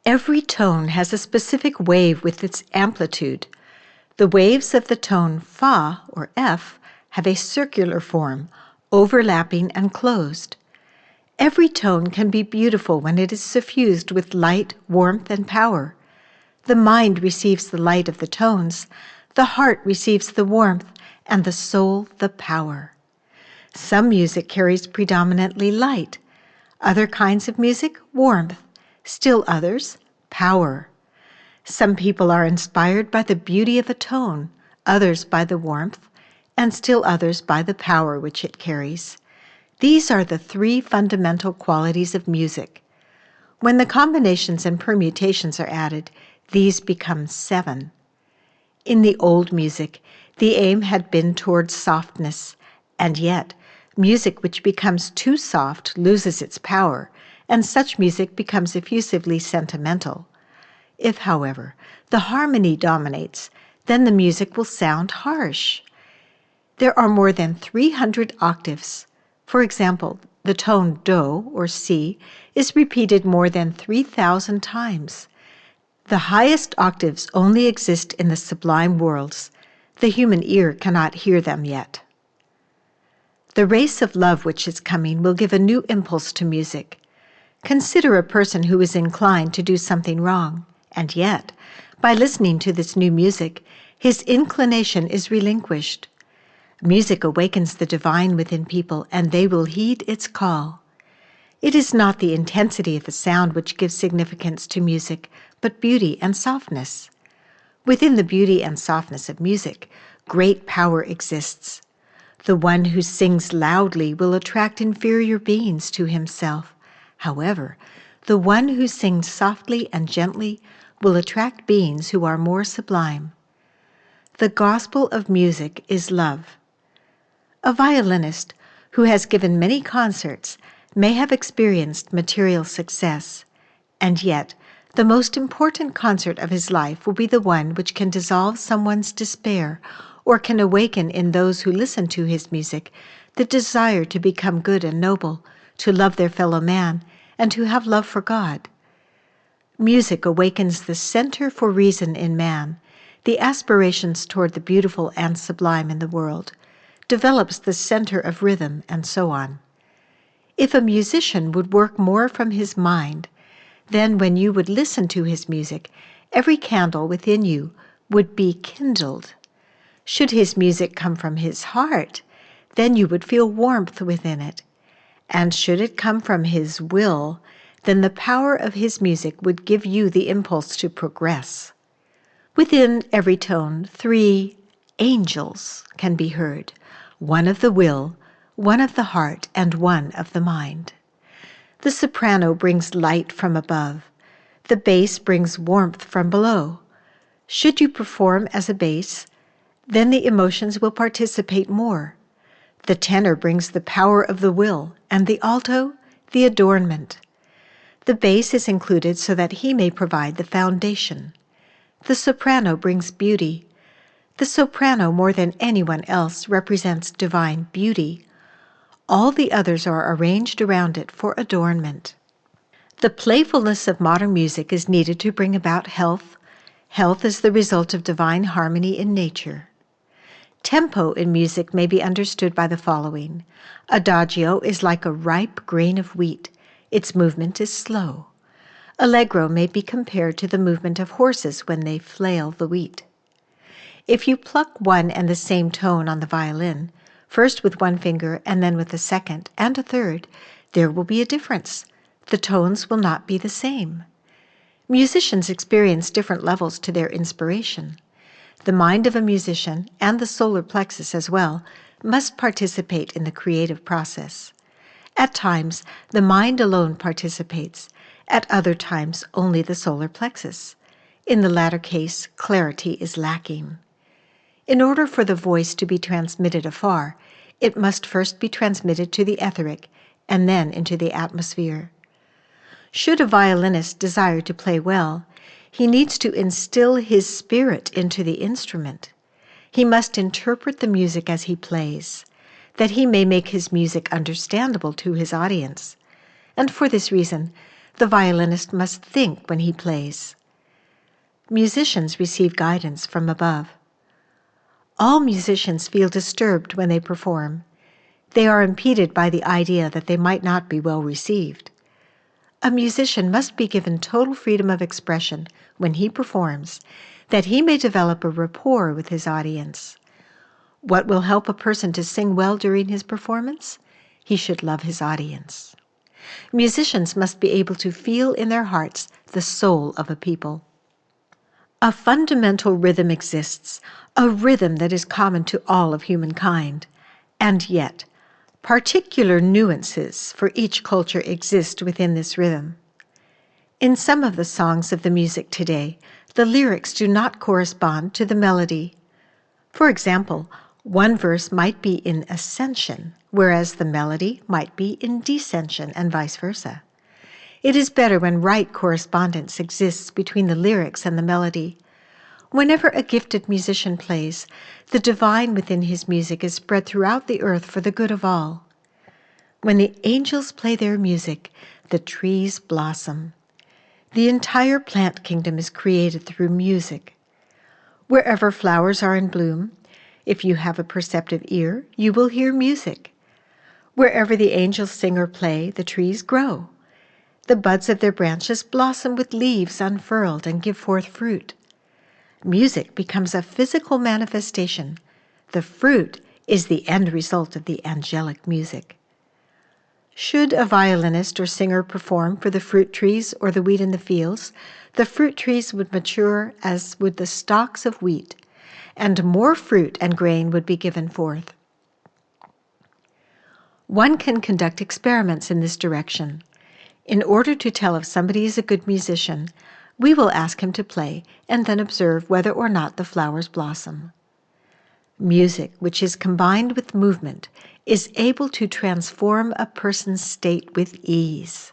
Every tone has a specific wave with its amplitude. The waves of the tone Fa, or F, have a circular form, overlapping and closed. Every tone can be beautiful when it is suffused with light, warmth, and power. The mind receives the light of the tones, the heart receives the warmth, and the soul the power. Some music carries predominantly light, other kinds of music, warmth, still others, power. Some people are inspired by the beauty of a tone, others by the warmth, and still others by the power which it carries. These are the three fundamental qualities of music. When the combinations and permutations are added, these become 7. In the old music, the aim had been towards softness, and yet, music which becomes too soft loses its power, and such music becomes effusively sentimental. If, however, the harmony dominates, then the music will sound harsh. There are more than 300 octaves. For example, the tone Do, or C, is repeated more than 3,000 times. The highest octaves only exist in the sublime worlds. The human ear cannot hear them yet. The race of love which is coming will give a new impulse to music. Consider a person who is inclined to do something wrong, and yet, by listening to this new music, his inclination is relinquished. Music awakens the divine within people, and they will heed its call. It is not the intensity of the sound which gives significance to music, but beauty and softness. Within the beauty and softness of music, great power exists. The one who sings loudly will attract inferior beings to himself. However, the one who sings softly and gently will attract beings who are more sublime. The gospel of music is love. A violinist who has given many concerts may have experienced material success, and yet the most important concert of his life will be the one which can dissolve someone's despair or can awaken in those who listen to his music the desire to become good and noble, to love their fellow man, and to have love for God. Music awakens the center for reason in man, the aspirations toward the beautiful and sublime in the world, develops the center of rhythm, and so on. If a musician would work more from his mind, then when you would listen to his music, every candle within you would be kindled. Should his music come from his heart, then you would feel warmth within it. And should it come from his will, then the power of his music would give you the impulse to progress. Within every tone, 3 angels can be heard, one of the will, one of the heart, and one of the mind. The soprano brings light from above. The bass brings warmth from below. Should you perform as a bass, then the emotions will participate more. The tenor brings the power of the will, and the alto, the adornment. The bass is included so that he may provide the foundation. The soprano brings beauty. The soprano, more than anyone else, represents divine beauty. All the others are arranged around it for adornment. The playfulness of modern music is needed to bring about health. Health is the result of divine harmony in nature. Tempo in music may be understood by the following. Adagio is like a ripe grain of wheat. Its movement is slow. Allegro may be compared to the movement of horses when they flail the wheat. If you pluck one and the same tone on the violin, first with one finger and then with a second and a third, there will be a difference. The tones will not be the same. Musicians experience different levels to their inspiration. The mind of a musician, and the solar plexus as well, must participate in the creative process. At times, the mind alone participates. At other times, only the solar plexus. In the latter case, clarity is lacking. In order for the voice to be transmitted afar, it must first be transmitted to the etheric, and then into the atmosphere. Should a violinist desire to play well, he needs to instill his spirit into the instrument. He must interpret the music as he plays, that he may make his music understandable to his audience. And for this reason, the violinist must think when he plays. Musicians receive guidance from above. All musicians feel disturbed when they perform. They are impeded by the idea that they might not be well received. A musician must be given total freedom of expression when he performs, that he may develop a rapport with his audience. What will help a person to sing well during his performance? He should love his audience. Musicians must be able to feel in their hearts the soul of a people. A fundamental rhythm exists, a rhythm that is common to all of humankind, and yet particular nuances for each culture exist within this rhythm. In some of the songs of the music today, the lyrics do not correspond to the melody. For example, one verse might be in ascension, whereas the melody might be in descension, and vice versa. It is better when right correspondence exists between the lyrics and the melody. Whenever a gifted musician plays, the divine within his music is spread throughout the earth for the good of all. When the angels play their music, the trees blossom. The entire plant kingdom is created through music. Wherever flowers are in bloom, if you have a perceptive ear, you will hear music. Wherever the angels sing or play, the trees grow. The buds of their branches blossom with leaves unfurled and give forth fruit. Music becomes a physical manifestation. The fruit is the end result of the angelic music. Should a violinist or singer perform for the fruit trees or the wheat in the fields, the fruit trees would mature as would the stalks of wheat, and more fruit and grain would be given forth. One can conduct experiments in this direction. In order to tell if somebody is a good musician, we will ask him to play and then observe whether or not the flowers blossom. Music, which is combined with movement, is able to transform a person's state with ease.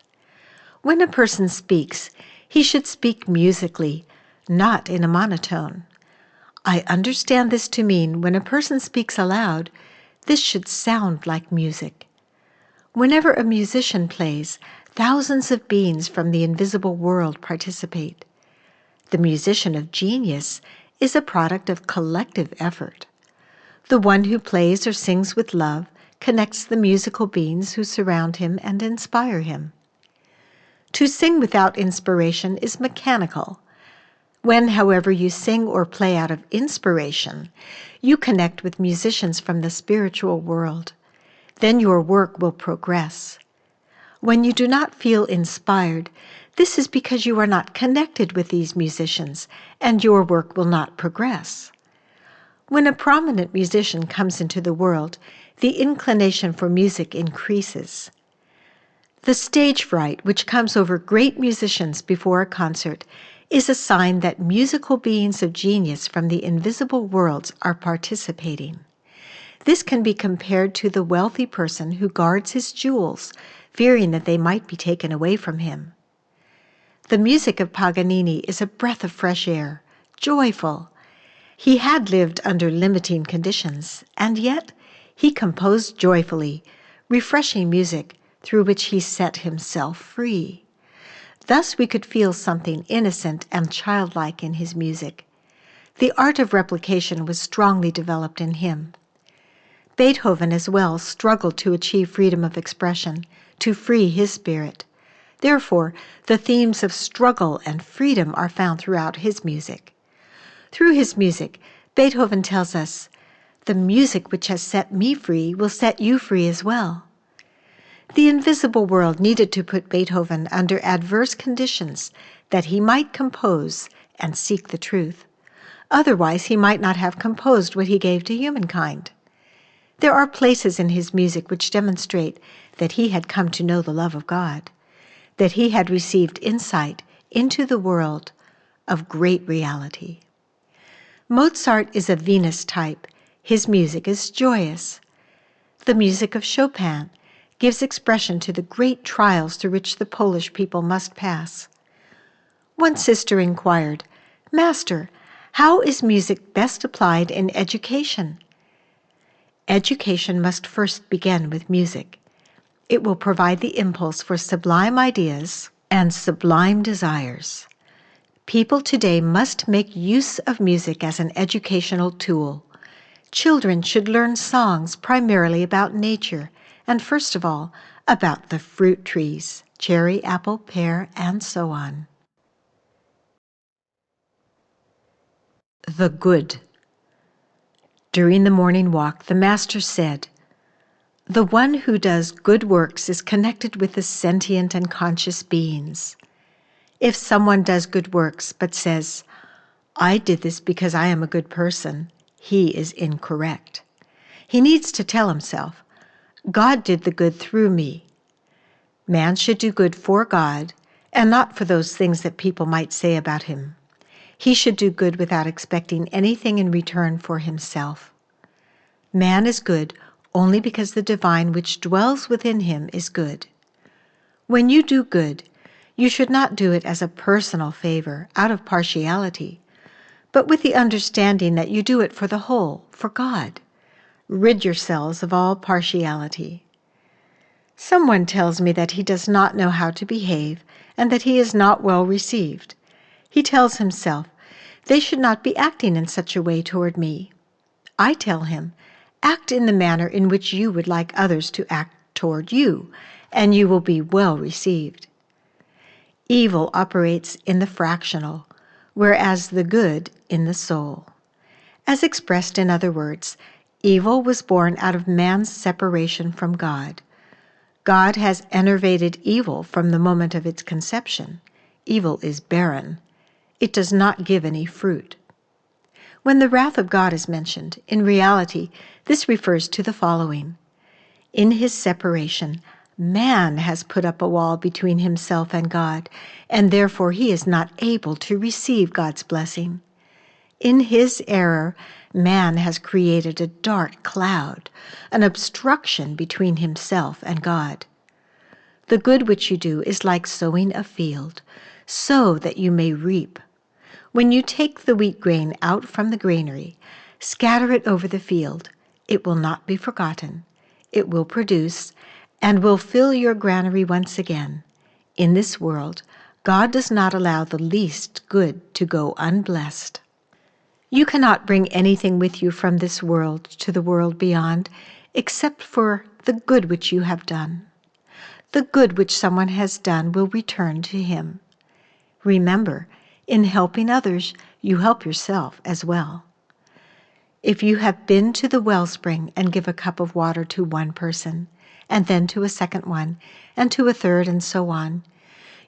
When a person speaks, he should speak musically, not in a monotone. I understand this to mean when a person speaks aloud, this should sound like music. Whenever a musician plays, thousands of beings from the invisible world participate. The musician of genius is a product of collective effort. The one who plays or sings with love connects the musical beings who surround him and inspire him. To sing without inspiration is mechanical. When, however, you sing or play out of inspiration, you connect with musicians from the spiritual world. Then your work will progress. When you do not feel inspired, this is because you are not connected with these musicians, and your work will not progress. When a prominent musician comes into the world, the inclination for music increases. The stage fright which comes over great musicians before a concert is a sign that musical beings of genius from the invisible worlds are participating. This can be compared to the wealthy person who guards his jewels, fearing that they might be taken away from him. The music of Paganini is a breath of fresh air, joyful. He had lived under limiting conditions, and yet he composed joyfully, refreshing music through which he set himself free. Thus we could feel something innocent and childlike in his music. The art of replication was strongly developed in him. Beethoven as well struggled to achieve freedom of expression, to free his spirit. Therefore, the themes of struggle and freedom are found throughout his music. Through his music, Beethoven tells us, "The music which has set me free will set you free as well." The invisible world needed to put Beethoven under adverse conditions that he might compose and seek the truth. Otherwise, he might not have composed what he gave to humankind. There are places in his music which demonstrate that he had come to know the love of God, that he had received insight into the world of great reality. Mozart is a Venus type. His music is joyous. The music of Chopin gives expression to the great trials through which the Polish people must pass. One sister inquired, "Master, how is music best applied in education?" Education must first begin with music. It will provide the impulse for sublime ideas and sublime desires. People today must make use of music as an educational tool. Children should learn songs primarily about nature, and first of all, about the fruit trees, cherry, apple, pear, and so on. The good. During the morning walk, the Master said, "The one who does good works is connected with the sentient and conscious beings. If someone does good works but says, I did this because I am a good person, he is incorrect. He needs to tell himself, God did the good through me. Man should do good for God and not for those things that people might say about him. He should do good without expecting anything in return for himself. Man is good only because the divine which dwells within him is good. When you do good, you should not do it as a personal favor out of partiality, but with the understanding that you do it for the whole, for God. Rid yourselves of all partiality. Someone tells me that he does not know how to behave and that he is not well received. He tells himself, they should not be acting in such a way toward me. I tell him, act in the manner in which you would like others to act toward you, and you will be well received. Evil operates in the fractional, whereas the good in the soul. As expressed in other words, evil was born out of man's separation from God. God has enervated evil from the moment of its conception. Evil is barren. It does not give any fruit. When the wrath of God is mentioned, in reality, this refers to the following. In his separation, man has put up a wall between himself and God, and therefore he is not able to receive God's blessing. In his error, man has created a dark cloud, an obstruction between himself and God. The good which you do is like sowing a field, sow that you may reap. When you take the wheat grain out from the granary, scatter it over the field. It will not be forgotten. It will produce and will fill your granary once again. In this world, God does not allow the least good to go unblessed. You cannot bring anything with you from this world to the world beyond, except for the good which you have done. The good which someone has done will return to him. Remember, in helping others, you help yourself as well. If you have been to the wellspring and give a cup of water to one person, and then to a second one, and to a third, and so on,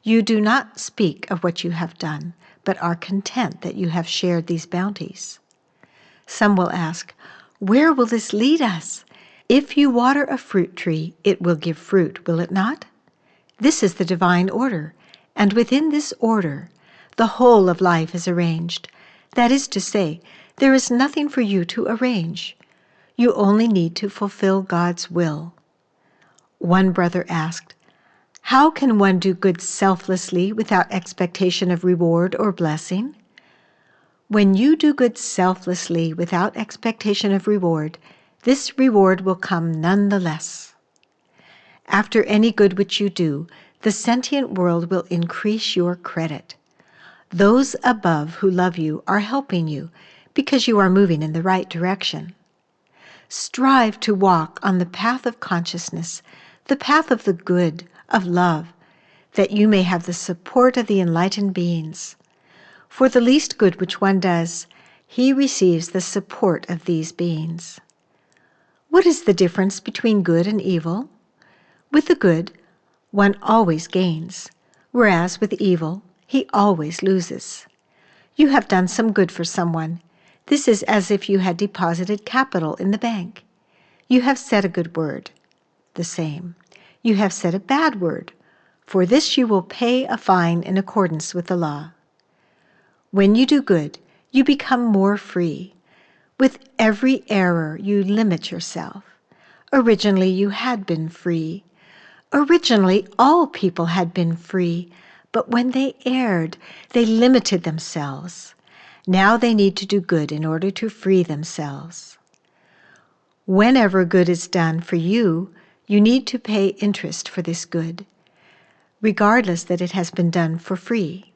you do not speak of what you have done, but are content that you have shared these bounties. Some will ask, where will this lead us? If you water a fruit tree, it will give fruit, will it not? This is the divine order, and within this order, the whole of life is arranged. That is to say, there is nothing for you to arrange. You only need to fulfill God's will. One brother asked, how can one do good selflessly without expectation of reward or blessing? When you do good selflessly without expectation of reward, this reward will come nonetheless. After any good which you do, the sentient world will increase your credit. Those above who love you are helping you because you are moving in the right direction. Strive to walk on the path of consciousness, the path of the good, of love, that you may have the support of the enlightened beings. For the least good which one does, he receives the support of these beings. What is the difference between good and evil? With the good, one always gains, whereas with evil, he always loses. You have done some good for someone. This is as if you had deposited capital in the bank. You have said a good word. The same. You have said a bad word. For this you will pay a fine in accordance with the law. When you do good, you become more free. With every error, you limit yourself. Originally, you had been free. Originally, all people had been free, but when they erred, they limited themselves. Now they need to do good in order to free themselves. Whenever good is done for you, you need to pay interest for this good, regardless that it has been done for free.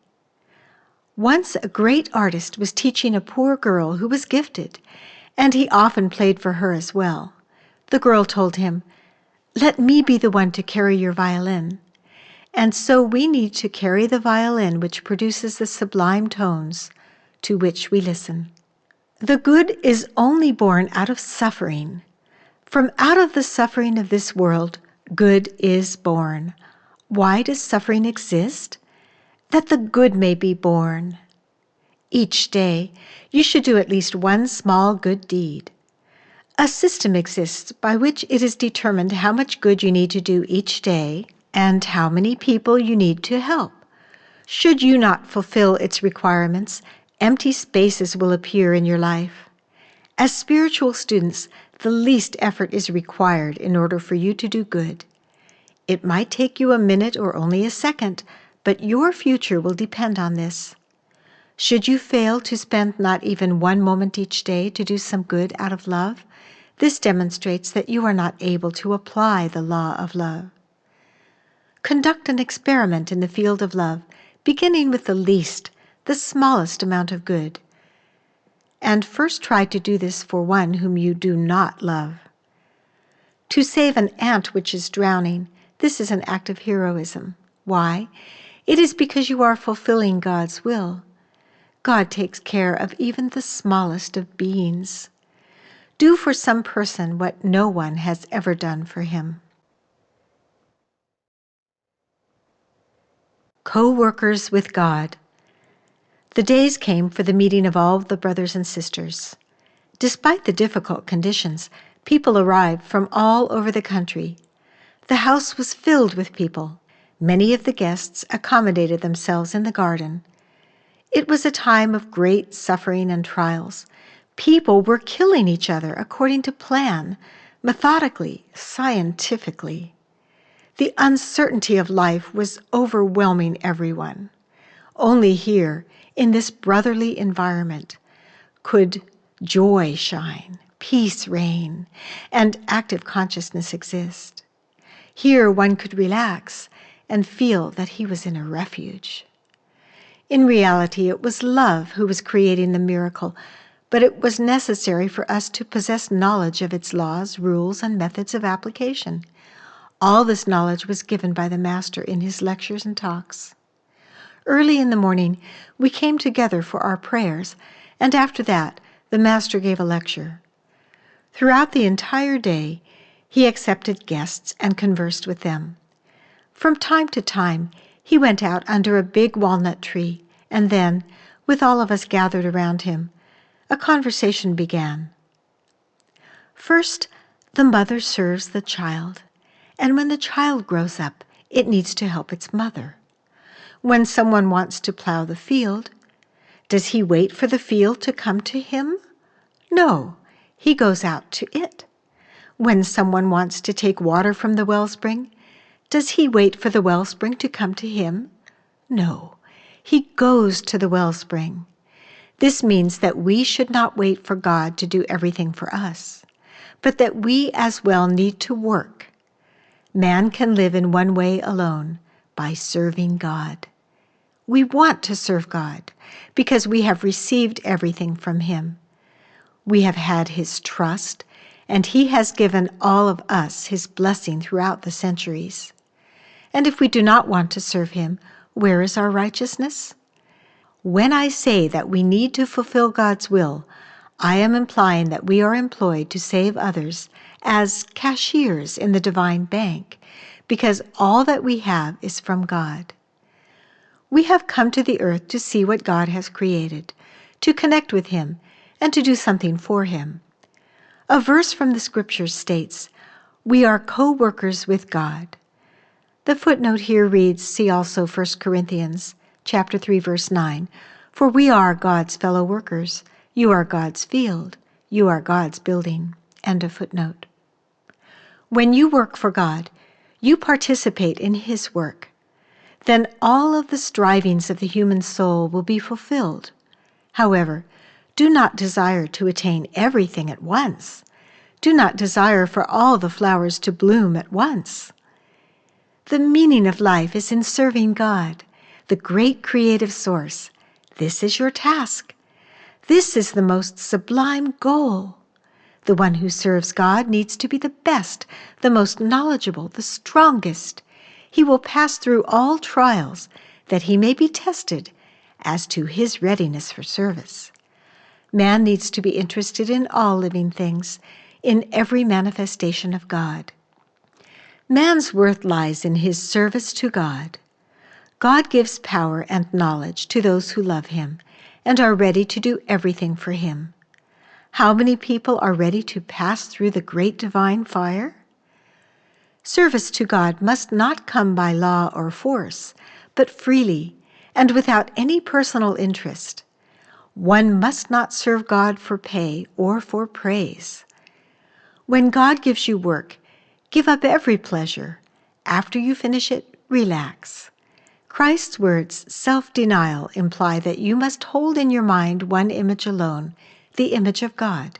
Once a great artist was teaching a poor girl who was gifted, and he often played for her as well. The girl told him, "Let me be the one to carry your violin." And so we need to carry the violin which produces the sublime tones to which we listen. The good is only born out of suffering. From out of the suffering of this world, good is born. Why does suffering exist? That the good may be born. Each day, you should do at least one small good deed. A system exists by which it is determined how much good you need to do each day and how many people you need to help. Should you not fulfill its requirements, empty spaces will appear in your life. As spiritual students, the least effort is required in order for you to do good. It might take you a minute or only a second, but your future will depend on this. Should you fail to spend not even one moment each day to do some good out of love, this demonstrates that you are not able to apply the law of love. Conduct an experiment in the field of love, beginning with the smallest amount of good. And first try to do this for one whom you do not love. To save an ant which is drowning, this is an act of heroism. Why? It is because you are fulfilling God's will. God takes care of even the smallest of beings. Do for some person what no one has ever done for him. Co-workers with God. The days came for the meeting of all the brothers and sisters. Despite the difficult conditions, people arrived from all over the country. The house was filled with people. Many of the guests accommodated themselves in the garden. It was a time of great suffering and trials. People were killing each other according to plan, methodically, scientifically. The uncertainty of life was overwhelming everyone. Only here, in this brotherly environment, could joy shine, peace reign, and active consciousness exist. Here one could relax and feel that he was in a refuge. In reality, it was love who was creating the miracle, but it was necessary for us to possess knowledge of its laws, rules, and methods of application. All this knowledge was given by the Master in his lectures and talks. Early in the morning, we came together for our prayers, and after that, the Master gave a lecture. Throughout the entire day, he accepted guests and conversed with them. From time to time, he went out under a big walnut tree, and then, with all of us gathered around him, a conversation began. First, the mother serves the child, and when the child grows up, it needs to help its mother. When someone wants to plow the field, does he wait for the field to come to him? No, he goes out to it. When someone wants to take water from the wellspring, does he wait for the wellspring to come to him? No, he goes to the wellspring. This means that we should not wait for God to do everything for us, but that we as well need to work. Man can live in one way alone, by serving God. We want to serve God because we have received everything from him. We have had his trust, and he has given all of us his blessing throughout the centuries. And if we do not want to serve him, where is our righteousness? When I say that we need to fulfill God's will, I am implying that we are employed to save others as cashiers in the divine bank, because all that we have is from God. We have come to the earth to see what God has created, to connect with him, and to do something for him. A verse from the scriptures states, "We are co-workers with God." The footnote here reads, see also 1 Corinthians chapter 3, verse 9, "For we are God's fellow workers. You are God's field. You are God's building." End of footnote. When you work for God, you participate in his work. Then all of the strivings of the human soul will be fulfilled. However, do not desire to attain everything at once. Do not desire for all the flowers to bloom at once. The meaning of life is in serving God, the great creative source. This is your task. This is the most sublime goal. The one who serves God needs to be the best, the most knowledgeable, the strongest. He will pass through all trials that he may be tested as to his readiness for service. Man needs to be interested in all living things, in every manifestation of God. Man's worth lies in his service to God. God gives power and knowledge to those who love him, and are ready to do everything for Him. How many people are ready to pass through the great divine fire? Service to God must not come by law or force, but freely and without any personal interest. One must not serve God for pay or for praise. When God gives you work, give up every pleasure. After you finish it, relax. Christ's words, self-denial, imply that you must hold in your mind one image alone, the image of God.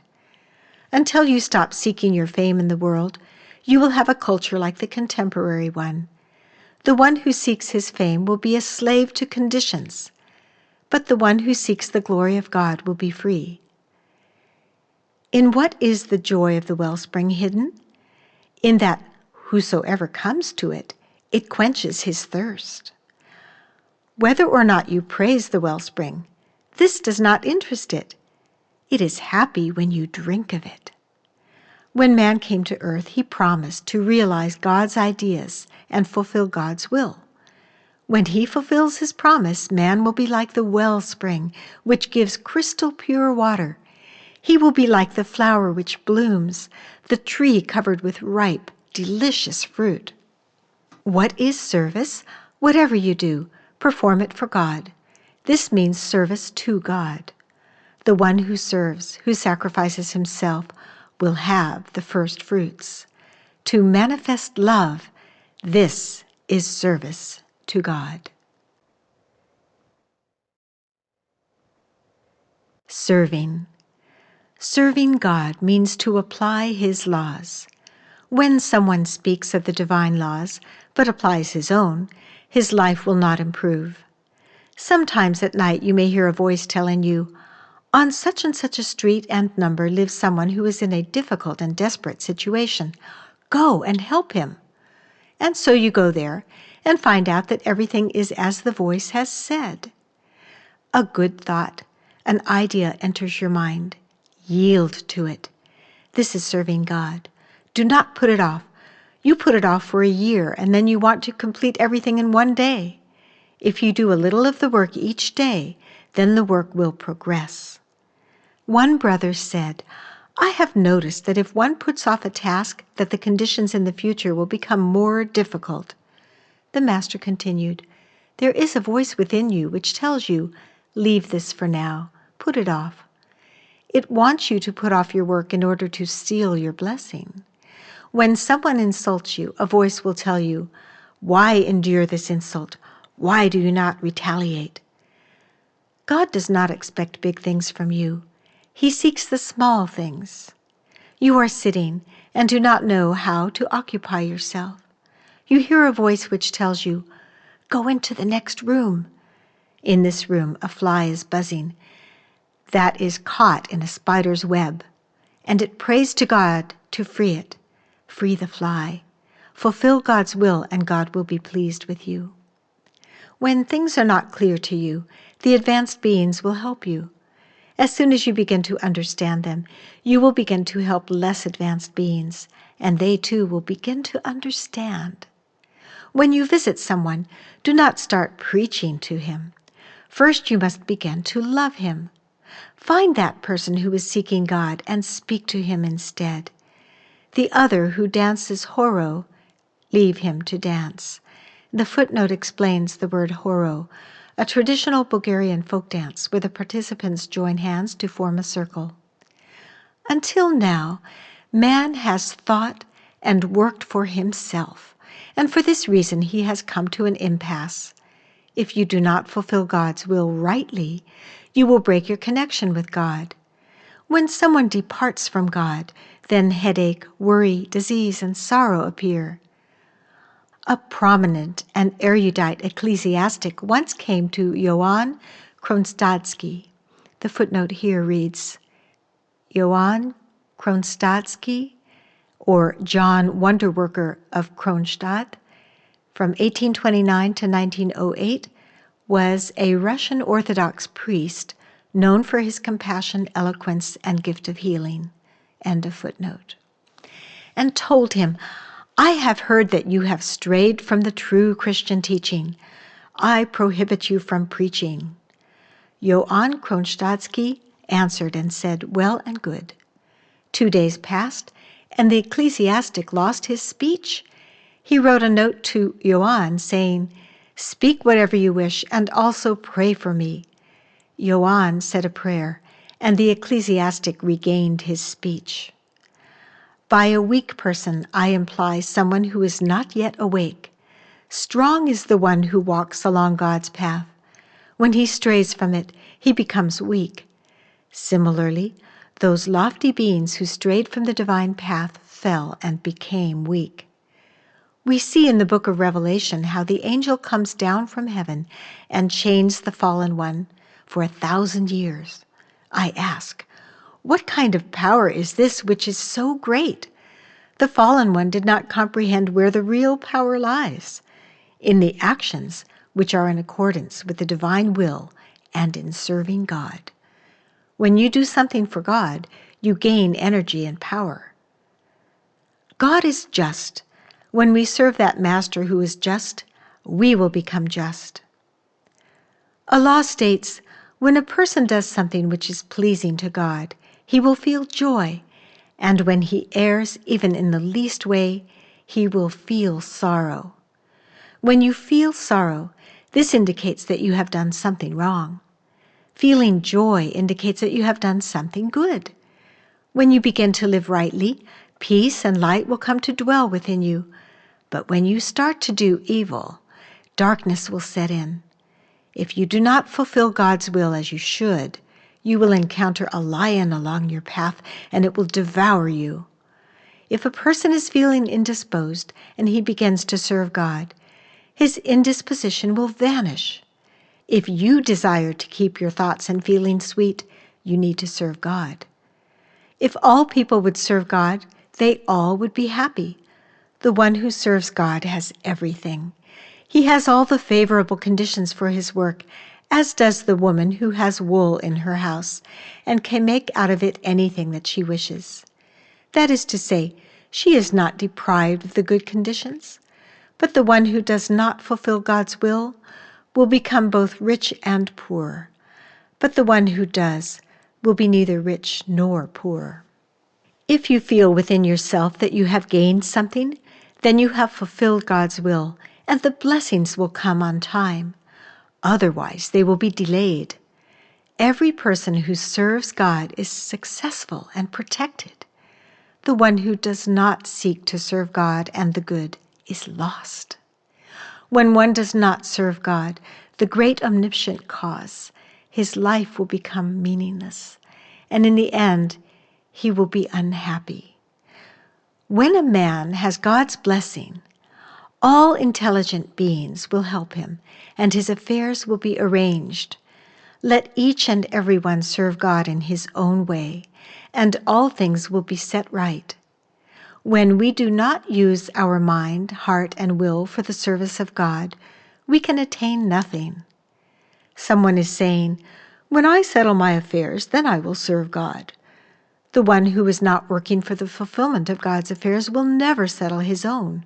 Until you stop seeking your fame in the world, you will have a culture like the contemporary one. The one who seeks his fame will be a slave to conditions, but the one who seeks the glory of God will be free. In what is the joy of the wellspring hidden? In that whosoever comes to it, it quenches his thirst. Whether or not you praise the wellspring, this does not interest it. It is happy when you drink of it. When man came to earth, he promised to realize God's ideas and fulfill God's will. When he fulfills his promise, man will be like the wellspring, which gives crystal pure water. He will be like the flower which blooms, the tree covered with ripe, delicious fruit. What is service? Whatever you do, perform it for God. This means service to God. The one who serves, who sacrifices himself, will have the first fruits. To manifest love, this is service to God. Serving. Serving God means to apply His laws. When someone speaks of the divine laws, but applies his own, his life will not improve. Sometimes at night you may hear a voice telling you, "On such and such a street and number lives someone who is in a difficult and desperate situation. Go and help him." And so you go there and find out that everything is as the voice has said. A good thought, an idea enters your mind. Yield to it. This is serving God. Do not put it off. You put it off for a year, and then you want to complete everything in one day. If you do a little of the work each day, then the work will progress. One brother said, "I have noticed that if one puts off a task, that the conditions in the future will become more difficult." The master continued, "There is a voice within you which tells you, 'Leave this for now, put it off.' It wants you to put off your work in order to steal your blessing. When someone insults you, a voice will tell you, 'Why endure this insult? Why do you not retaliate?' God does not expect big things from you. He seeks the small things. You are sitting and do not know how to occupy yourself. You hear a voice which tells you, 'Go into the next room.' In this room, a fly is buzzing that is caught in a spider's web, and it prays to God to free it. Free the fly. Fulfill God's will, and God will be pleased with you. When things are not clear to you, the advanced beings will help you. As soon as you begin to understand them, you will begin to help less advanced beings, and they too will begin to understand. When you visit someone, do not start preaching to him. First, you must begin to love him. Find that person who is seeking God and speak to him instead. The other who dances horo, leave him to dance. The footnote explains the word horo, a traditional Bulgarian folk dance where the participants join hands to form a circle. Until now, man has thought and worked for himself, and for this reason he has come to an impasse. If you do not fulfill God's will rightly, you will break your connection with God. When someone departs from God, then headache, worry, disease, and sorrow appear. A prominent and erudite ecclesiastic once came to Johann Kronstadsky. The footnote here reads, Johann Kronstadsky, or John Wonderworker of Kronstadt, from 1829 to 1908, was a Russian Orthodox priest known for his compassion, eloquence, and gift of healing. End of footnote. And told him, "I have heard that you have strayed from the true Christian teaching. I prohibit you from preaching." Johann Kronstadsky answered and said, "Well and good." 2 days passed, and the ecclesiastic lost his speech. He wrote a note to Johann saying, "Speak whatever you wish, and also pray for me." Johann said a prayer, and the ecclesiastic regained his speech. By a weak person, I imply someone who is not yet awake. Strong is the one who walks along God's path. When he strays from it, he becomes weak. Similarly, those lofty beings who strayed from the divine path fell and became weak. We see in the book of Revelation how the angel comes down from heaven and chains the fallen one for 1,000 years. I ask, what kind of power is this which is so great? The fallen one did not comprehend where the real power lies, in the actions which are in accordance with the divine will and in serving God. When you do something for God, you gain energy and power. God is just. When we serve that master who is just, we will become just. A law states, when a person does something which is pleasing to God, he will feel joy, and when he errs, even in the least way, he will feel sorrow. When you feel sorrow, this indicates that you have done something wrong. Feeling joy indicates that you have done something good. When you begin to live rightly, peace and light will come to dwell within you. But when you start to do evil, darkness will set in. If you do not fulfill God's will as you should, you will encounter a lion along your path, and it will devour you. If a person is feeling indisposed and he begins to serve God, his indisposition will vanish. If you desire to keep your thoughts and feelings sweet, you need to serve God. If all people would serve God, they all would be happy. The one who serves God has everything. He has all the favorable conditions for his work, as does the woman who has wool in her house and can make out of it anything that she wishes. That is to say, she is not deprived of the good conditions. But the one who does not fulfill God's will become both rich and poor. But the one who does will be neither rich nor poor. If you feel within yourself that you have gained something, then you have fulfilled God's will, and the blessings will come on time. Otherwise, they will be delayed. Every person who serves God is successful and protected. The one who does not seek to serve God and the good is lost. When one does not serve God, the great omniscient cause, his life will become meaningless, and in the end, he will be unhappy. When a man has God's blessing, all intelligent beings will help him, and his affairs will be arranged. Let each and every one serve God in his own way, and all things will be set right. When we do not use our mind, heart, and will for the service of God, we can attain nothing. Someone is saying, "When I settle my affairs, then I will serve God." The one who is not working for the fulfillment of God's affairs will never settle his own.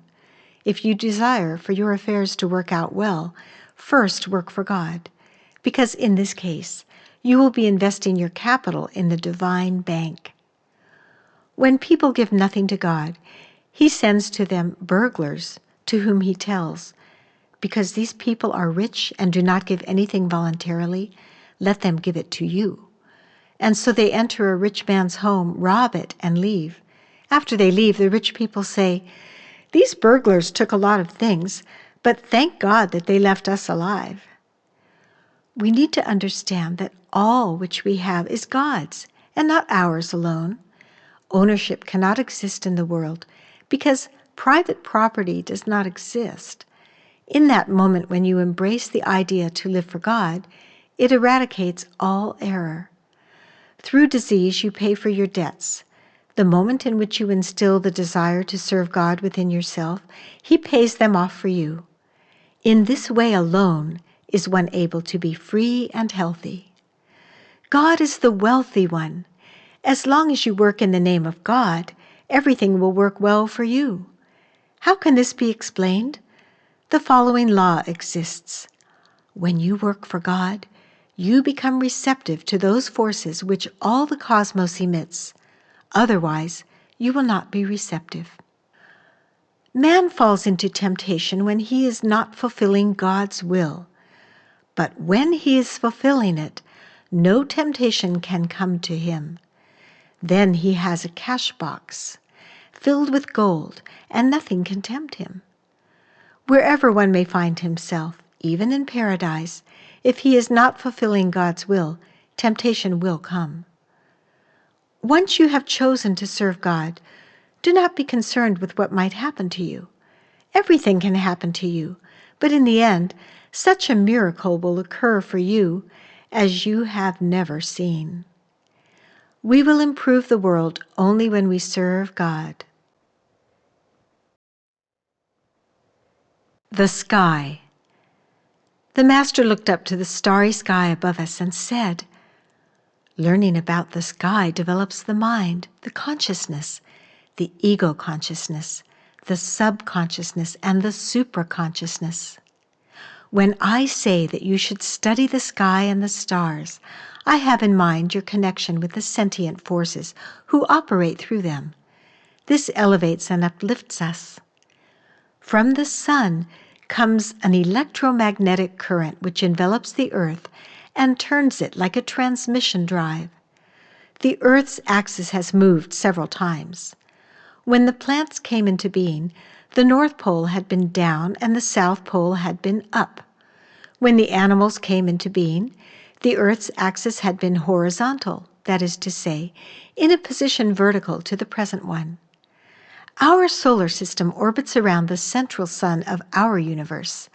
If you desire for your affairs to work out well, first work for God, because in this case, you will be investing your capital in the divine bank. When people give nothing to God, he sends to them burglars, to whom he tells, "Because these people are rich and do not give anything voluntarily, let them give it to you." And so they enter a rich man's home, rob it, and leave. After they leave, the rich people say, "These burglars took a lot of things, but thank God that they left us alive." We need to understand that all which we have is God's, and not ours alone. Ownership cannot exist in the world because private property does not exist. In that moment when you embrace the idea to live for God, it eradicates all error. Through disease, you pay for your debts. The moment in which you instill the desire to serve God within yourself, he pays them off for you. In this way alone is one able to be free and healthy. God is the wealthy one. As long as you work in the name of God, everything will work well for you. How can this be explained? The following law exists. When you work for God, you become receptive to those forces which all the cosmos emits. Otherwise, you will not be receptive. Man falls into temptation when he is not fulfilling God's will. But when he is fulfilling it, no temptation can come to him. Then he has a cash box filled with gold, and nothing can tempt him. Wherever one may find himself, even in paradise, if he is not fulfilling God's will, temptation will come. Once you have chosen to serve God, do not be concerned with what might happen to you. Everything can happen to you, but in the end, such a miracle will occur for you as you have never seen. We will improve the world only when we serve God. The sky. The Master looked up to the starry sky above us and said, "Learning about the sky develops the mind, the consciousness, the ego consciousness, the subconsciousness, and the supraconsciousness. When I say that you should study the sky and the stars, I have in mind your connection with the sentient forces who operate through them. This elevates and uplifts us. From the sun comes an electromagnetic current which envelops the earth and turns it like a transmission drive. The earth's axis has moved several times. When the plants came into being, the North Pole had been down and the South Pole had been up. When the animals came into being, the Earth's axis had been horizontal, that is to say, in a position vertical to the present one. Our solar system orbits around the central sun of our universe.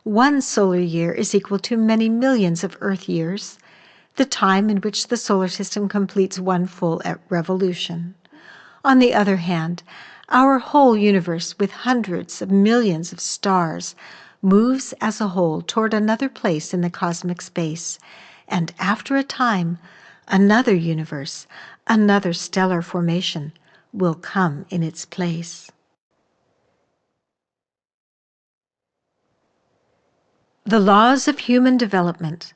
One solar year is equal to many millions of Earth years, the time in which the solar system completes one full revolution. On the other hand, our whole universe, with hundreds of millions of stars, moves as a whole toward another place in the cosmic space, and after a time, another universe, another stellar formation, will come in its place. The laws of human development.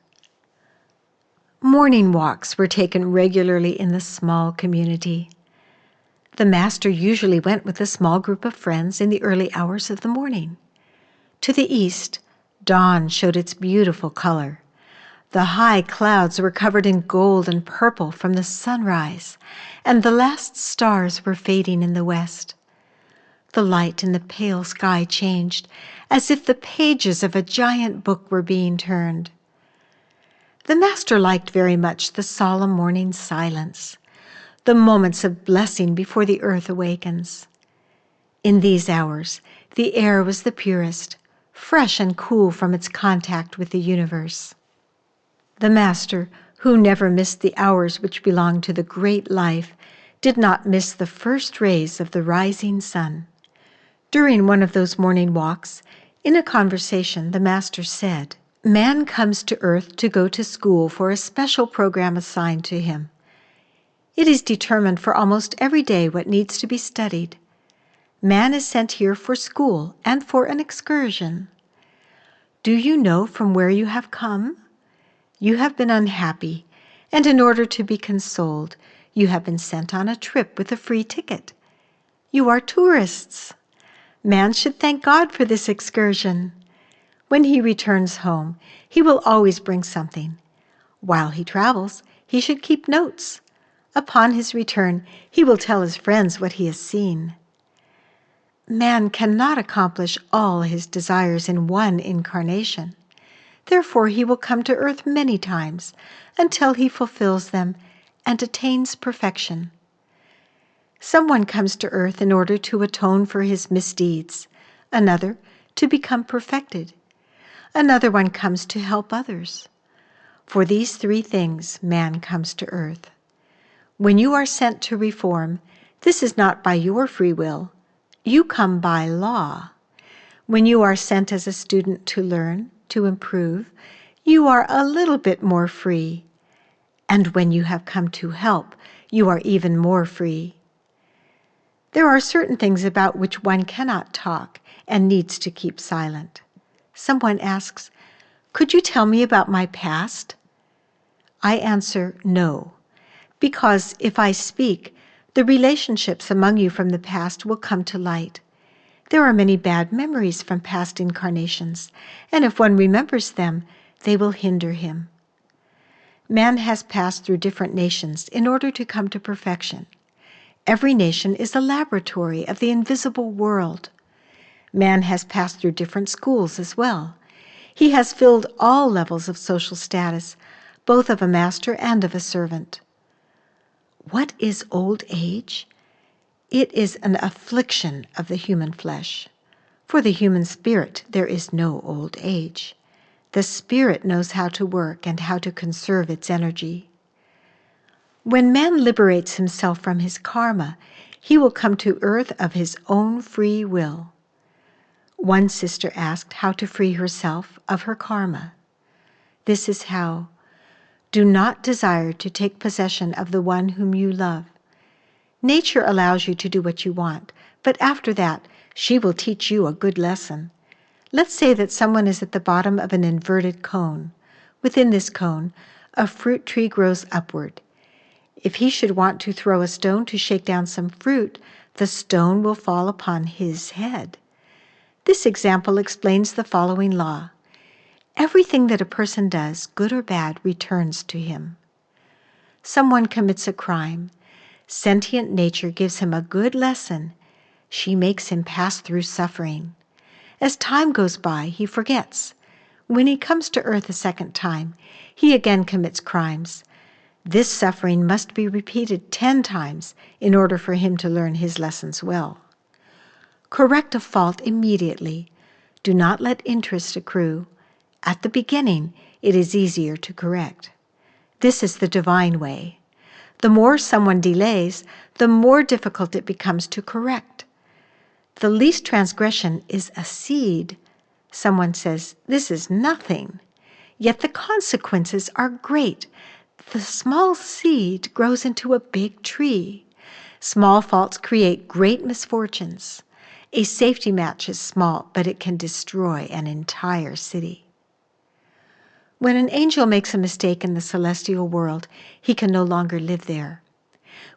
Morning walks were taken regularly in the small community. The Master usually went with a small group of friends in the early hours of the morning. To the east, dawn showed its beautiful color. The high clouds were covered in gold and purple from the sunrise, and the last stars were fading in the west. The light in the pale sky changed, as if the pages of a giant book were being turned. The Master liked very much the solemn morning silence, the moments of blessing before the earth awakens. In these hours, the air was the purest, fresh and cool from its contact with the universe. The Master, who never missed the hours which belonged to the great life, did not miss the first rays of the rising sun. During one of those morning walks, in a conversation, the Master said, "Man comes to earth to go to school for a special program assigned to him. It is determined for almost every day what needs to be studied. Man is sent here for school and for an excursion. Do you know from where you have come? You have been unhappy, and in order to be consoled, you have been sent on a trip with a free ticket. You are tourists. Man should thank God for this excursion. When he returns home, he will always bring something. While he travels, he should keep notes. Upon his return, he will tell his friends what he has seen. Man cannot accomplish all his desires in one incarnation. Therefore, he will come to earth many times until he fulfills them and attains perfection. Someone comes to earth in order to atone for his misdeeds, another to become perfected. Another one comes to help others. For these three things man comes to earth. When you are sent to reform, this is not by your free will. You come by law. When you are sent as a student to learn, to improve, you are a little bit more free. And when you have come to help, you are even more free. There are certain things about which one cannot talk and needs to keep silent. Someone asks, "Could you tell me about my past?" I answer no, because if I speak, the relationships among you from the past will come to light. There are many bad memories from past incarnations, and if one remembers them, they will hinder him. Man has passed through different nations in order to come to perfection. Every nation is a laboratory of the invisible world. Man has passed through different schools as well. He has filled all levels of social status, both of a master and of a servant. What is old age? It is an affliction of the human flesh. For the human spirit, there is no old age. The spirit knows how to work and how to conserve its energy. When man liberates himself from his karma, he will come to earth of his own free will. One sister asked how to free herself of her karma. This is how: do not desire to take possession of the one whom you love. Nature allows you to do what you want, but after that, she will teach you a good lesson. Let's say that someone is at the bottom of an inverted cone. Within this cone, a fruit tree grows upward. If he should want to throw a stone to shake down some fruit, the stone will fall upon his head. This example explains the following law: everything that a person does, good or bad, returns to him. Someone commits a crime. Sentient nature gives him a good lesson. She makes him pass through suffering. As time goes by, he forgets. When he comes to earth a second time, he again commits crimes. This suffering must be repeated 10 times in order for him to learn his lessons well. Correct a fault immediately. Do not let interest accrue. At the beginning, it is easier to correct. This is the divine way. The more someone delays, the more difficult it becomes to correct. The least transgression is a seed. Someone says, "This is nothing." Yet the consequences are great. The small seed grows into a big tree. Small faults create great misfortunes. A safety match is small, but it can destroy an entire city. When an angel makes a mistake in the celestial world, he can no longer live there.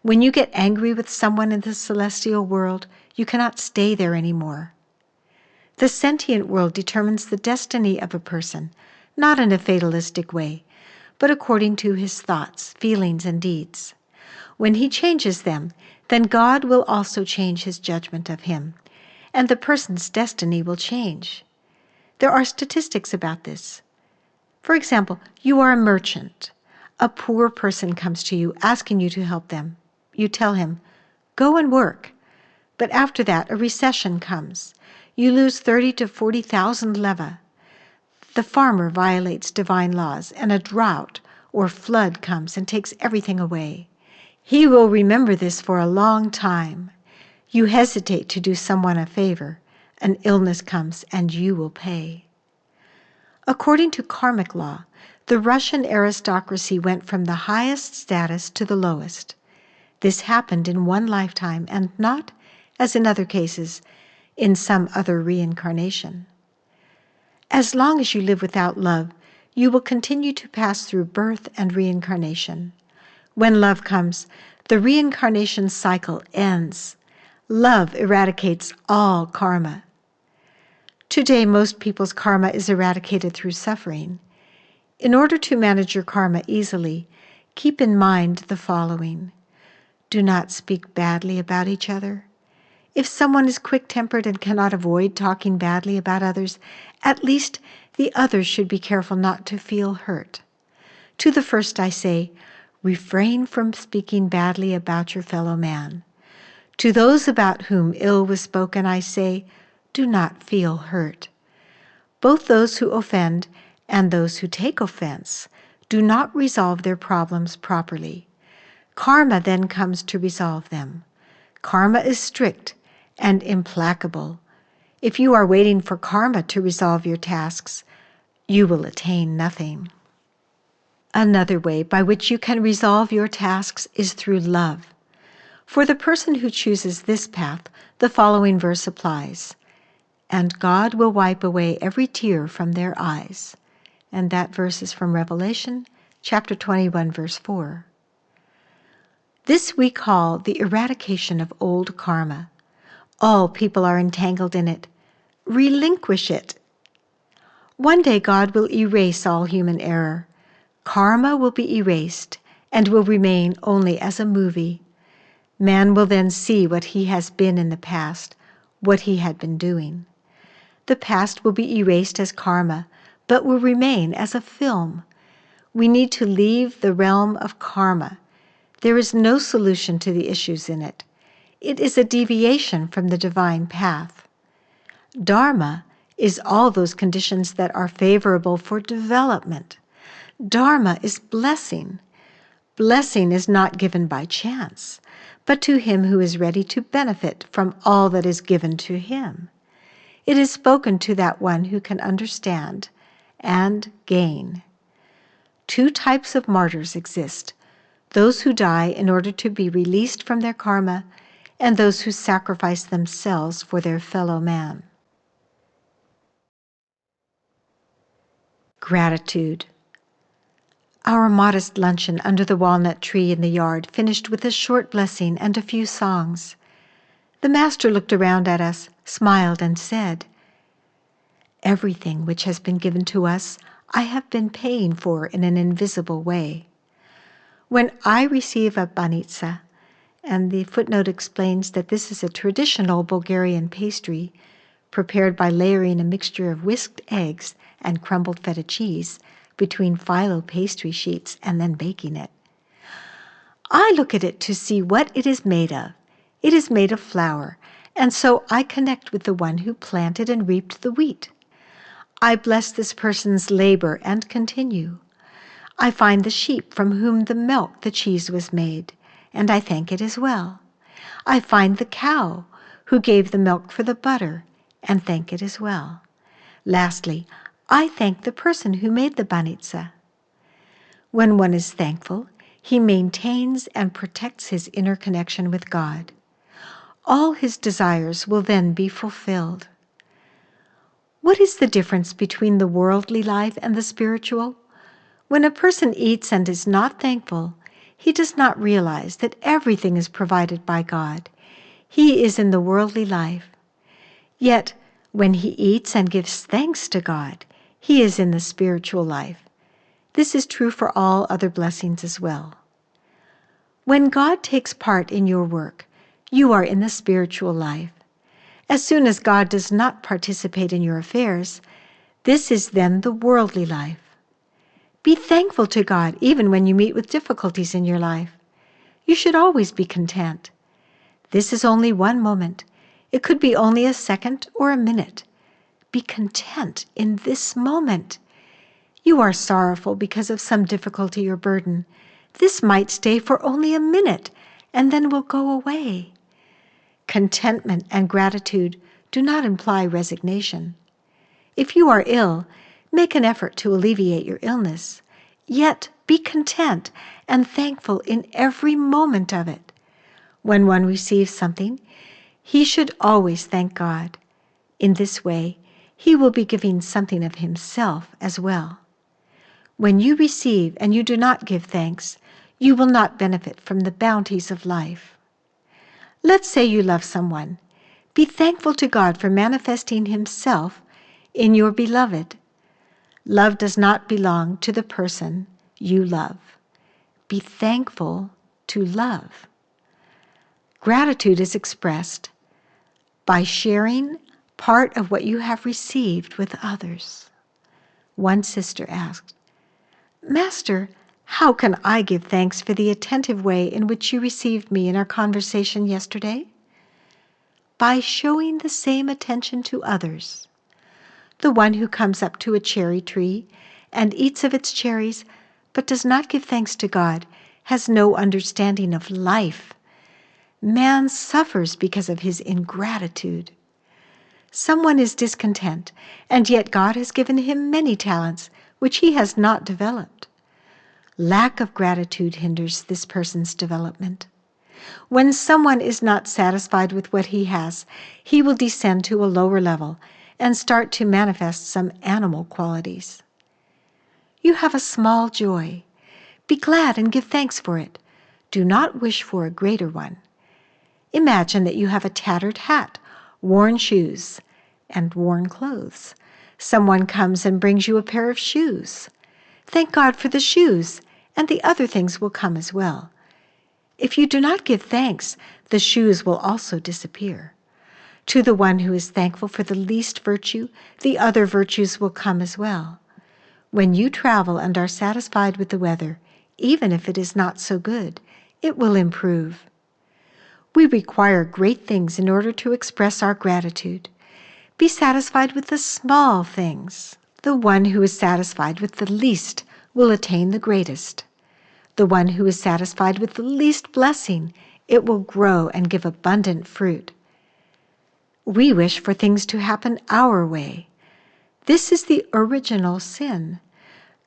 When you get angry with someone in the celestial world, you cannot stay there anymore. The sentient world determines the destiny of a person, not in a fatalistic way, but according to his thoughts, feelings, and deeds. When he changes them, then God will also change his judgment of him, and the person's destiny will change. There are statistics about this. For example, you are a merchant. A poor person comes to you asking you to help them. You tell him, "Go and work." But after that, a recession comes. You lose 30 to 40,000 leva. The farmer violates divine laws, and a drought or flood comes and takes everything away. He will remember this for a long time. You hesitate to do someone a favor. An illness comes, and you will pay. According to karmic law, the Russian aristocracy went from the highest status to the lowest. This happened in one lifetime and not, as in other cases, in some other reincarnation. As long as you live without love, you will continue to pass through birth and reincarnation. When love comes, the reincarnation cycle ends. Love eradicates all karma. Today, most people's karma is eradicated through suffering. In order to manage your karma easily, keep in mind the following. Do not speak badly about each other. If someone is quick-tempered and cannot avoid talking badly about others, at least the others should be careful not to feel hurt. To the first I say, refrain from speaking badly about your fellow man. To those about whom ill was spoken, I say, do not feel hurt. Both those who offend and those who take offense do not resolve their problems properly. Karma then comes to resolve them. Karma is strict and implacable. If you are waiting for karma to resolve your tasks, you will attain nothing. Another way by which you can resolve your tasks is through love. For the person who chooses this path, the following verse applies. And God will wipe away every tear from their eyes. And that verse is from Revelation, chapter 21, verse 4. This we call the eradication of old karma. All people are entangled in it. Relinquish it. One day God will erase all human error. Karma will be erased and will remain only as a movie. Man will then see what he has been in the past, what he had been doing. The past will be erased as karma, but will remain as a film. We need to leave the realm of karma. There is no solution to the issues in it. It is a deviation from the divine path. Dharma is all those conditions that are favorable for development. Dharma is blessing. Blessing is not given by chance, but to him who is ready to benefit from all that is given to him. It is spoken to that one who can understand and gain. Two types of martyrs exist: those who die in order to be released from their karma, and those who sacrifice themselves for their fellow man. Gratitude. Our modest luncheon under the walnut tree in the yard finished with a short blessing and a few songs. The master looked around at us, smiled, and said, "Everything which has been given to us, I have been paying for in an invisible way. When I receive a banitsa," and the footnote explains that this is a traditional Bulgarian pastry prepared by layering a mixture of whisked eggs and crumbled feta cheese between phyllo pastry sheets and then baking it. I look at it to see what it is made of. It is made of flour, and so I connect with the one who planted and reaped the wheat. I bless this person's labor and continue. I find the sheep from whom the cheese was made, and I thank it as well. I find the cow who gave the milk for the butter, and thank it as well. Lastly, I thank the person who made the banitsa. When one is thankful, he maintains and protects his inner connection with God. All his desires will then be fulfilled. What is the difference between the worldly life and the spiritual? When a person eats and is not thankful, he does not realize that everything is provided by God. He is in the worldly life. Yet, when he eats and gives thanks to God, he is in the spiritual life. This is true for all other blessings as well. When God takes part in your work, you are in the spiritual life. As soon as God does not participate in your affairs, this is then the worldly life. Be thankful to God even when you meet with difficulties in your life. You should always be content. This is only one moment. It could be only a second or a minute. Be content in this moment. You are sorrowful because of some difficulty or burden. This might stay for only a minute and then will go away. Contentment and gratitude do not imply resignation. If you are ill, make an effort to alleviate your illness. Yet be content and thankful in every moment of it. When one receives something, he should always thank God. In this way, he will be giving something of himself as well. When you receive and you do not give thanks, you will not benefit from the bounties of life. Let's say you love someone. Be thankful to God for manifesting himself in your beloved. Love does not belong to the person you love. Be thankful to love. Gratitude is expressed by sharing part of what you have received with others. One sister asked, "Master, how can I give thanks for the attentive way in which you received me in our conversation yesterday?" By showing the same attention to others. The one who comes up to a cherry tree and eats of its cherries but does not give thanks to God has no understanding of life. Man suffers because of his ingratitude. Someone is discontent, and yet God has given him many talents which he has not developed. Lack of gratitude hinders this person's development. When someone is not satisfied with what he has, he will descend to a lower level and start to manifest some animal qualities. You have a small joy. Be glad and give thanks for it. Do not wish for a greater one. Imagine that you have a tattered hat, worn shoes, and worn clothes. Someone comes and brings you a pair of shoes. Thank God for the shoes, and the other things will come as well. If you do not give thanks, the shoes will also disappear. To the one who is thankful for the least virtue, the other virtues will come as well. When you travel and are satisfied with the weather, even if it is not so good, it will improve. We require great things in order to express our gratitude. Be satisfied with the small things. The one who is satisfied with the least will attain the greatest. The one who is satisfied with the least blessing, it will grow and give abundant fruit. We wish for things to happen our way. This is the original sin.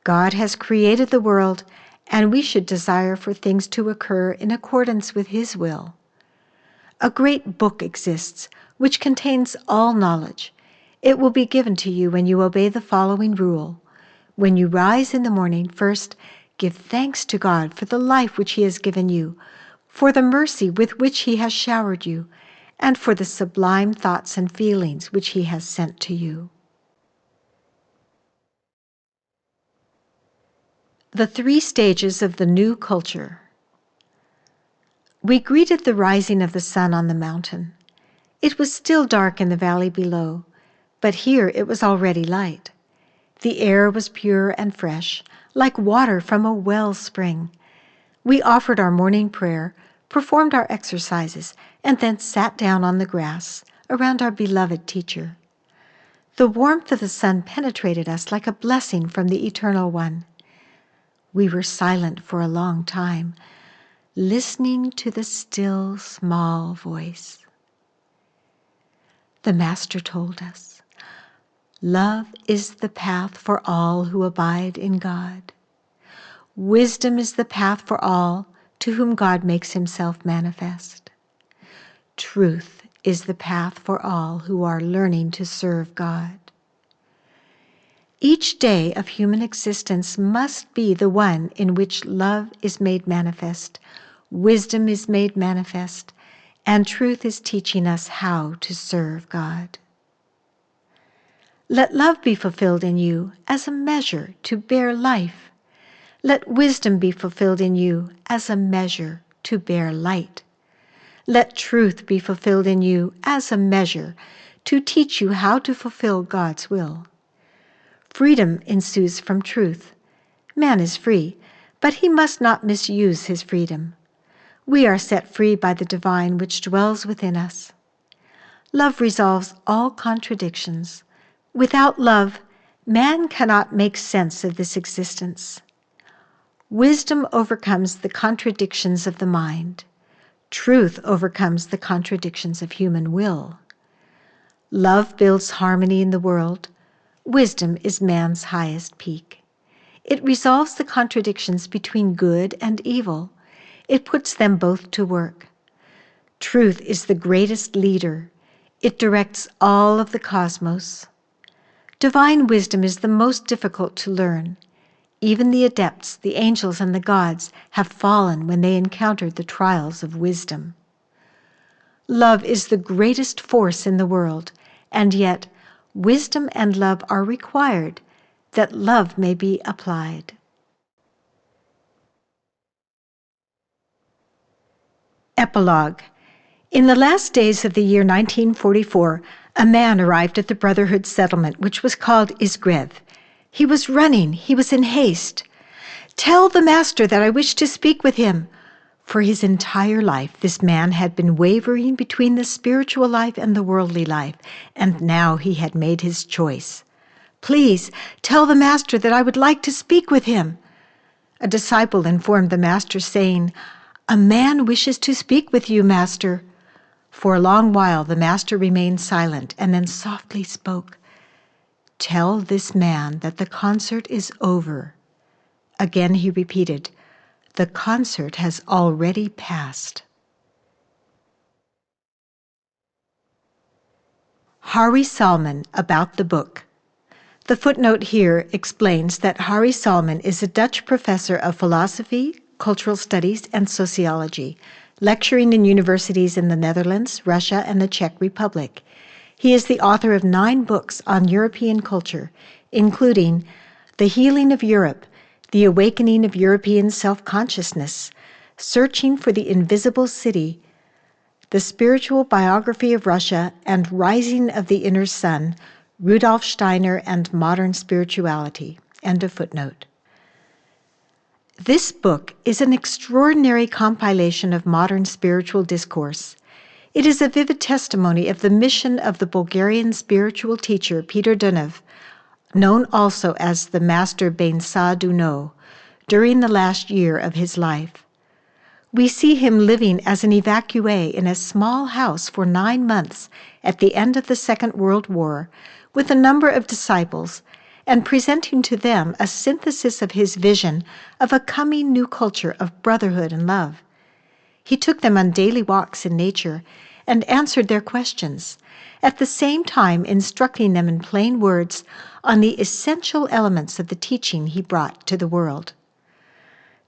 God has created the world, and we should desire for things to occur in accordance with His will. A great book exists, which contains all knowledge. It will be given to you when you obey the following rule. When you rise in the morning, first, give thanks to God for the life which He has given you, for the mercy with which He has showered you, and for the sublime thoughts and feelings which He has sent to you. The 3 stages of the new culture. We greeted the rising of the sun on the mountain. It was still dark in the valley below, but here it was already light. The air was pure and fresh, like water from a wellspring. We offered our morning prayer, performed our exercises, and then sat down on the grass around our beloved teacher. The warmth of the sun penetrated us like a blessing from the Eternal One. We were silent for a long time, listening to the still, small voice. The Master told us, "Love is the path for all who abide in God. Wisdom is the path for all to whom God makes Himself manifest. Truth is the path for all who are learning to serve God. Each day of human existence must be the one in which love is made manifest, wisdom is made manifest, and truth is teaching us how to serve God. Let love be fulfilled in you as a measure to bear life. Let wisdom be fulfilled in you as a measure to bear light. Let truth be fulfilled in you as a measure to teach you how to fulfill God's will. Freedom ensues from truth. Man is free, but he must not misuse his freedom. We are set free by the divine which dwells within us. Love resolves all contradictions. Without love, man cannot make sense of this existence. Wisdom overcomes the contradictions of the mind. Truth overcomes the contradictions of human will. Love builds harmony in the world. Wisdom is man's highest peak. It resolves the contradictions between good and evil. It puts them both to work. Truth is the greatest leader. It directs all of the cosmos. Divine wisdom is the most difficult to learn. Even the adepts, the angels, and the gods have fallen when they encountered the trials of wisdom. Love is the greatest force in the world, and yet wisdom and love are required that love may be applied. Epilogue. In the last days of the year 1944, a man arrived at the Brotherhood settlement, which was called Izgrev. He was running. He was in haste. "Tell the Master that I wish to speak with him." For his entire life, this man had been wavering between the spiritual life and the worldly life, and now he had made his choice. "Please, tell the Master that I would like to speak with him." A disciple informed the Master, saying, "A man wishes to speak with you, Master." For a long while the Master remained silent and then softly spoke, "Tell this man that the concert is over." Again he repeated, "The concert has already passed." Harrie Salman about the book. The footnote here explains that Harrie Salman is a Dutch professor of philosophy, cultural studies, and sociology, lecturing in universities in the Netherlands, Russia, and the Czech Republic. He is the author of 9 books on European culture, including The Healing of Europe, The Awakening of European Self-Consciousness, Searching for the Invisible City, The Spiritual Biography of Russia, and Rising of the Inner Sun, Rudolf Steiner and Modern Spirituality. End of footnote. This book is an extraordinary compilation of modern spiritual discourse. It is a vivid testimony of the mission of the Bulgarian spiritual teacher Peter Douno, known also as the Master Beinsa Duno, during the last year of his life. We see him living as an evacuee in a small house for 9 months at the end of the Second World War with a number of disciples and presenting to them a synthesis of his vision of a coming new culture of brotherhood and love. He took them on daily walks in nature and answered their questions, at the same time instructing them in plain words on the essential elements of the teaching he brought to the world.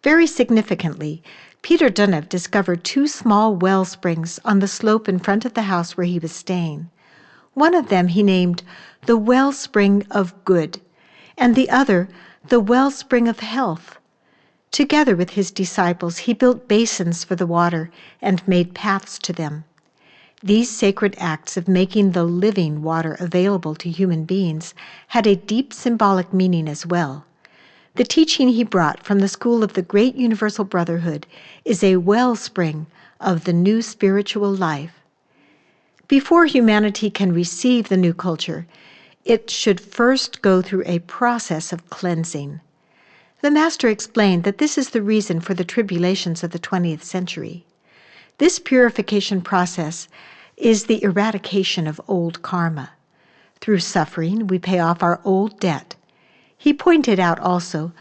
Very significantly, Peter Douno discovered 2 small well springs on the slope in front of the house where he was staying. One of them he named the wellspring of good, and the other the wellspring of health. Together with his disciples, he built basins for the water and made paths to them. These sacred acts of making the living water available to human beings had a deep symbolic meaning as well. The teaching he brought from the school of the great universal brotherhood is a wellspring of the new spiritual life. Before humanity can receive the new culture, it should first go through a process of cleansing. The Master explained that this is the reason for the tribulations of the 20th century. This purification process is the eradication of old karma. Through suffering, we pay off our old debt. He pointed out also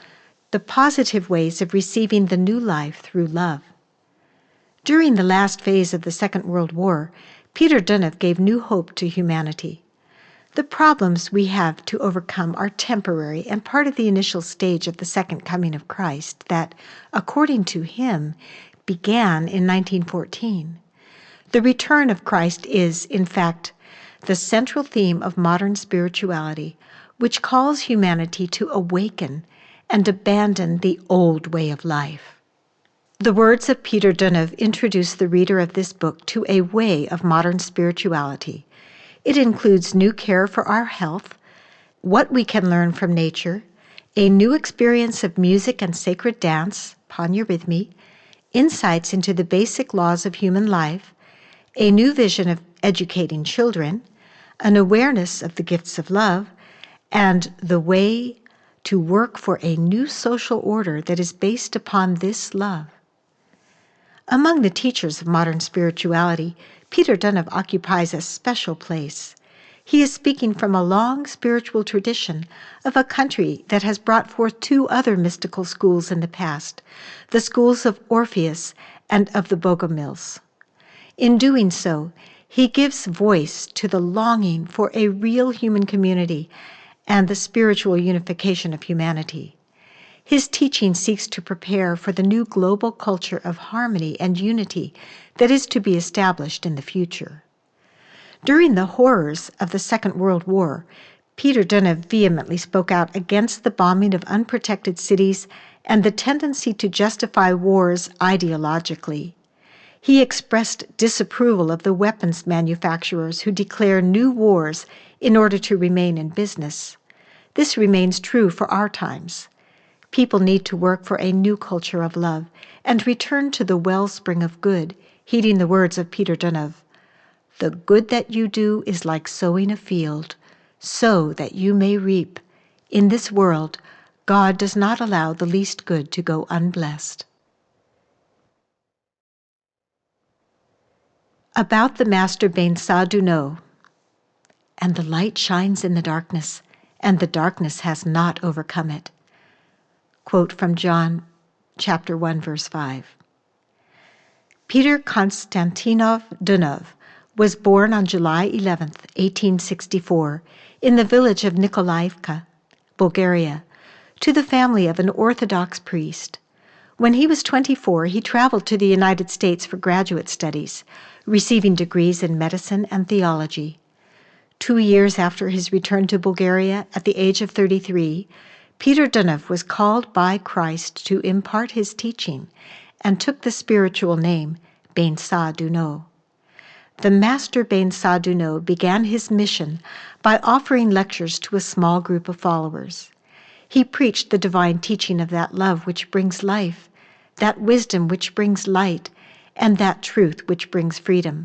the positive ways of receiving the new life through love. During the last phase of the Second World War, Peter Douno gave new hope to humanity. The problems we have to overcome are temporary and part of the initial stage of the second coming of Christ that, according to him, began in 1914. The return of Christ is, in fact, the central theme of modern spirituality, which calls humanity to awaken and abandon the old way of life. The words of Peter Douno introduce the reader of this book to a way of modern spirituality. It includes new care for our health, what we can learn from nature, a new experience of music and sacred dance, panyarythmy, insights into the basic laws of human life, a new vision of educating children, an awareness of the gifts of love, and the way to work for a new social order that is based upon this love. Among the teachers of modern spirituality, Peter Douno occupies a special place. He is speaking from a long spiritual tradition of a country that has brought forth 2 other mystical schools in the past, the schools of Orpheus and of the Bogomils. In doing so, he gives voice to the longing for a real human community and the spiritual unification of humanity. His teaching seeks to prepare for the new global culture of harmony and unity that is to be established in the future. During the horrors of the Second World War, Peter Douno vehemently spoke out against the bombing of unprotected cities and the tendency to justify wars ideologically. He expressed disapproval of the weapons manufacturers who declare new wars in order to remain in business. This remains true for our times. People need to work for a new culture of love and return to the wellspring of good, heeding the words of Peter Douno. The good that you do is like sowing a field, sow that you may reap. In this world, God does not allow the least good to go unblessed. About the Master Beinsa Duno. And the light shines in the darkness, and the darkness has not overcome it. Quote from John chapter 1, verse 5. Peter Konstantinov Douno was born on July 11, 1864, in the village of Nikolaivka, Bulgaria, to the family of an Orthodox priest. When he was 24, he traveled to the United States for graduate studies, receiving degrees in medicine and theology. 2 years after his return to Bulgaria, at the age of 33, Peter Douno was called by Christ to impart his teaching and took the spiritual name Beinsa Duno. The master Beinsa Duno began his mission by offering lectures to a small group of followers. He preached the divine teaching of that love which brings life, that wisdom which brings light, and that truth which brings freedom.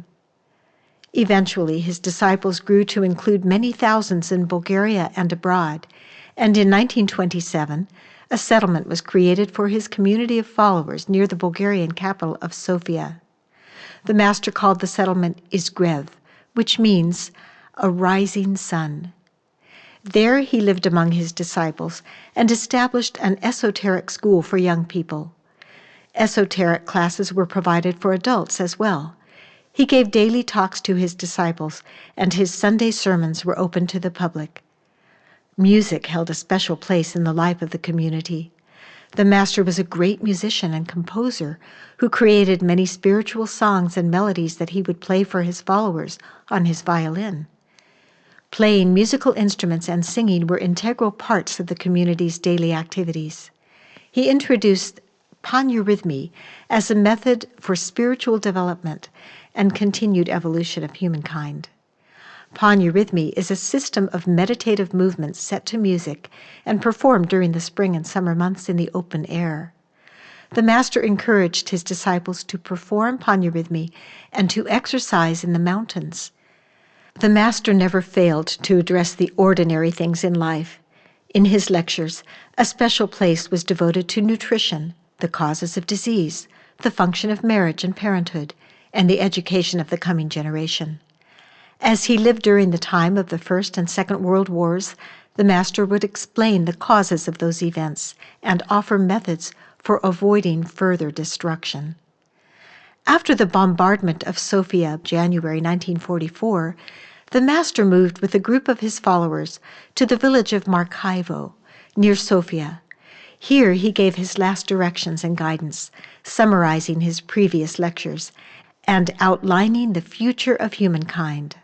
Eventually, his disciples grew to include many thousands in Bulgaria and abroad, and in 1927, a settlement was created for his community of followers near the Bulgarian capital of Sofia. The master called the settlement Izgrev, which means a rising sun. There he lived among his disciples and established an esoteric school for young people. Esoteric classes were provided for adults as well. He gave daily talks to his disciples, and his Sunday sermons were open to the public. Music held a special place in the life of the community. The master was a great musician and composer who created many spiritual songs and melodies that he would play for his followers on his violin. Playing musical instruments and singing were integral parts of the community's daily activities. He introduced panurhythmy as a method for spiritual development and continued evolution of humankind. Panurhythmy is a system of meditative movements set to music and performed during the spring and summer months in the open air. The master encouraged his disciples to perform panurhythmy and to exercise in the mountains. The master never failed to address the ordinary things in life. In his lectures, a special place was devoted to nutrition, the causes of disease, the function of marriage and parenthood, and the education of the coming generation. As he lived during the time of the First and Second World Wars, the master would explain the causes of those events and offer methods for avoiding further destruction. After the bombardment of Sofia, January 1944, the master moved with a group of his followers to the village of Markaivo, near Sofia. Here he gave his last directions and guidance, summarizing his previous lectures and outlining the future of humankind.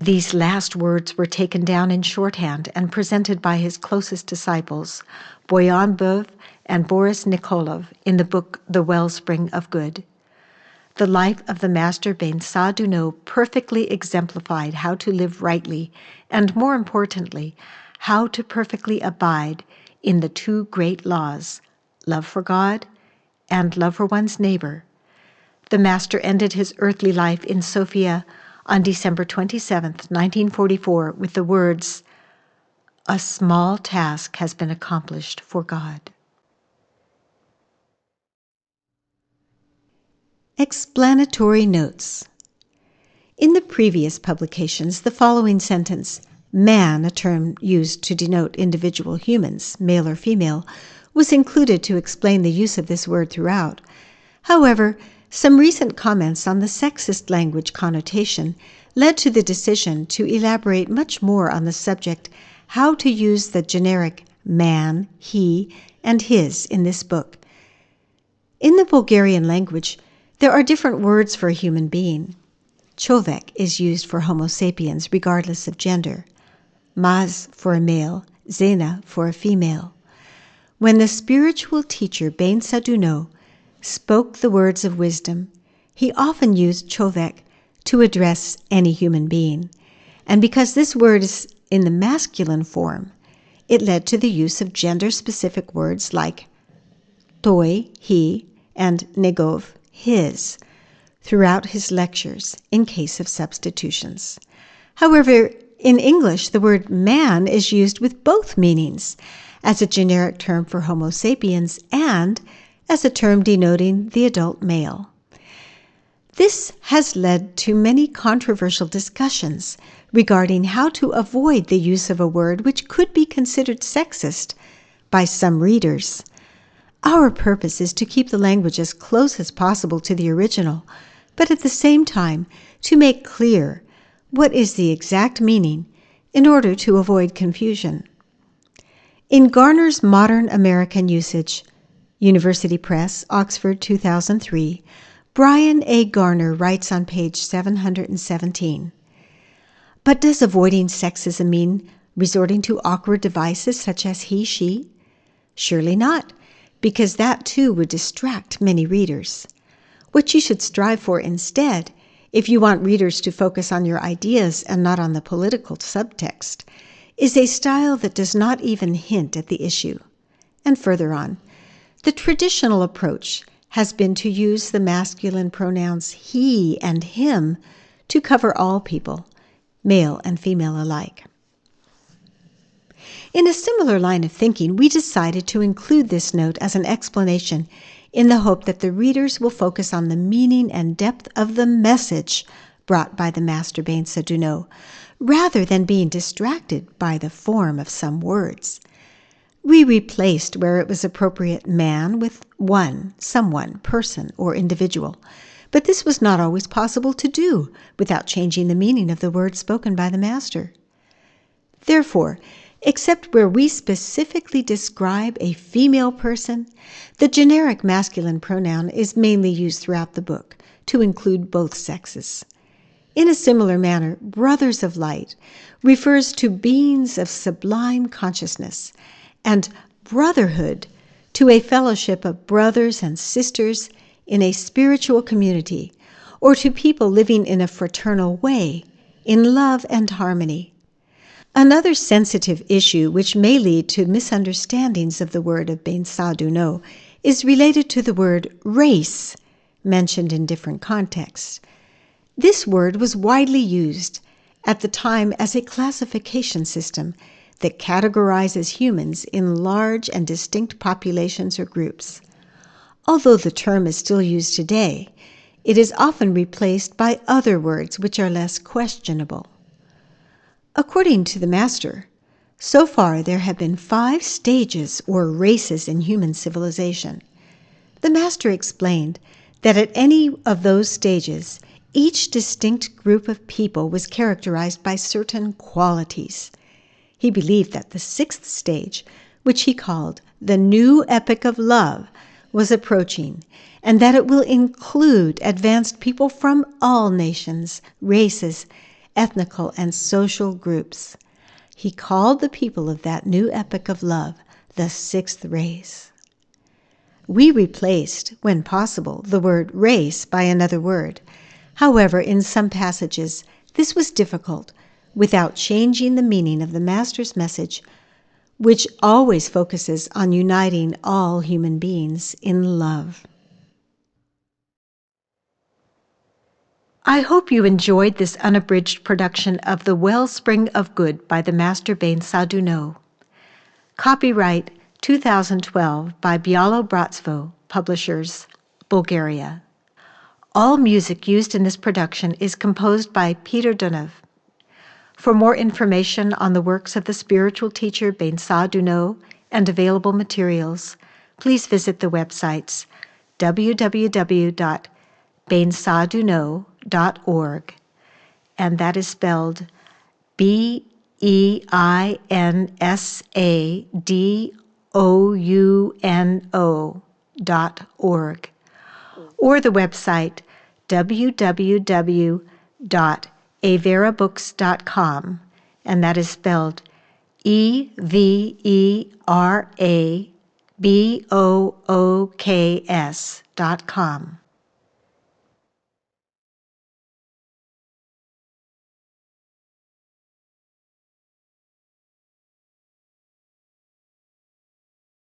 These last words were taken down in shorthand and presented by his closest disciples, Boyan Böv and Boris Nikolov, in the book The Wellspring of Good. The life of the master Beinsa Duno perfectly exemplified how to live rightly and, more importantly, how to perfectly abide in the two great laws, love for God and love for one's neighbor. The master ended his earthly life in Sofia on December 27, 1944, with the words, "A small task has been accomplished for God." Explanatory Notes. In the previous publications, the following sentence, man, a term used to denote individual humans, male or female, was included to explain the use of this word throughout. However, some recent comments on the sexist language connotation led to the decision to elaborate much more on the subject, how to use the generic man, he, and his in this book. In the Bulgarian language, there are different words for a human being. Човек is used for Homo sapiens regardless of gender, Maz for a male, Zena for a female. When the spiritual teacher Beinsa Duno spoke the words of wisdom, he often used човек to address any human being, and because this word is in the masculine form, it led to the use of gender-specific words like toi, he, and negov, his, throughout his lectures in case of substitutions. However, in English, the word man is used with both meanings, as a generic term for Homo sapiens and as a term denoting the adult male. This has led to many controversial discussions regarding how to avoid the use of a word which could be considered sexist by some readers. Our purpose is to keep the language as close as possible to the original, but at the same time to make clear what is the exact meaning in order to avoid confusion. In Garner's Modern American Usage, University Press, Oxford, 2003, Brian A. Garner writes on page 717, "But does avoiding sexism mean resorting to awkward devices such as he, she? Surely not, because that too would distract many readers. What you should strive for instead, if you want readers to focus on your ideas and not on the political subtext, is a style that does not even hint at the issue." And further on, "The traditional approach has been to use the masculine pronouns he and him to cover all people, male and female alike." In a similar line of thinking, we decided to include this note as an explanation in the hope that the readers will focus on the meaning and depth of the message brought by the Master Beinsa Duno, rather than being distracted by the form of some words. We replaced, where it was appropriate, man with one, someone, person, or individual, but this was not always possible to do without changing the meaning of the words spoken by the Master. Therefore, except where we specifically describe a female person, the generic masculine pronoun is mainly used throughout the book to include both sexes. In a similar manner, Brothers of Light refers to beings of sublime consciousness, and brotherhood to a fellowship of brothers and sisters in a spiritual community, or to people living in a fraternal way, in love and harmony. Another sensitive issue which may lead to misunderstandings of the word of Beinsa Duno is related to the word race, mentioned in different contexts. This word was widely used at the time as a classification system that categorizes humans in large and distinct populations or groups. Although the term is still used today, it is often replaced by other words which are less questionable. According to the Master, so far there have been 5 stages or races in human civilization. The Master explained that at any of those stages, each distinct group of people was characterized by certain qualities. He believed that the 6th stage, which he called the new epoch of love, was approaching, and that it will include advanced people from all nations, races, ethnical and social groups. He called the people of that new epoch of love the 6th race. We replaced, when possible, the word race by another word. However, in some passages, this was difficult without changing the meaning of the Master's message, which always focuses on uniting all human beings in love. I hope you enjoyed this unabridged production of The Wellspring of Good by the Master Beinsa Duno. Copyright 2012 by Bialo-Bratstvo, Publishers, Bulgaria. All music used in this production is composed by Peter Dunov. For more information on the works of the spiritual teacher Beinsa Duno and available materials, please visit the websites www.beinsaduno.org, and that is spelled BEINSADOUNO.org, or the website www.everabooks.com, and that is spelled EVERABOOKS.com.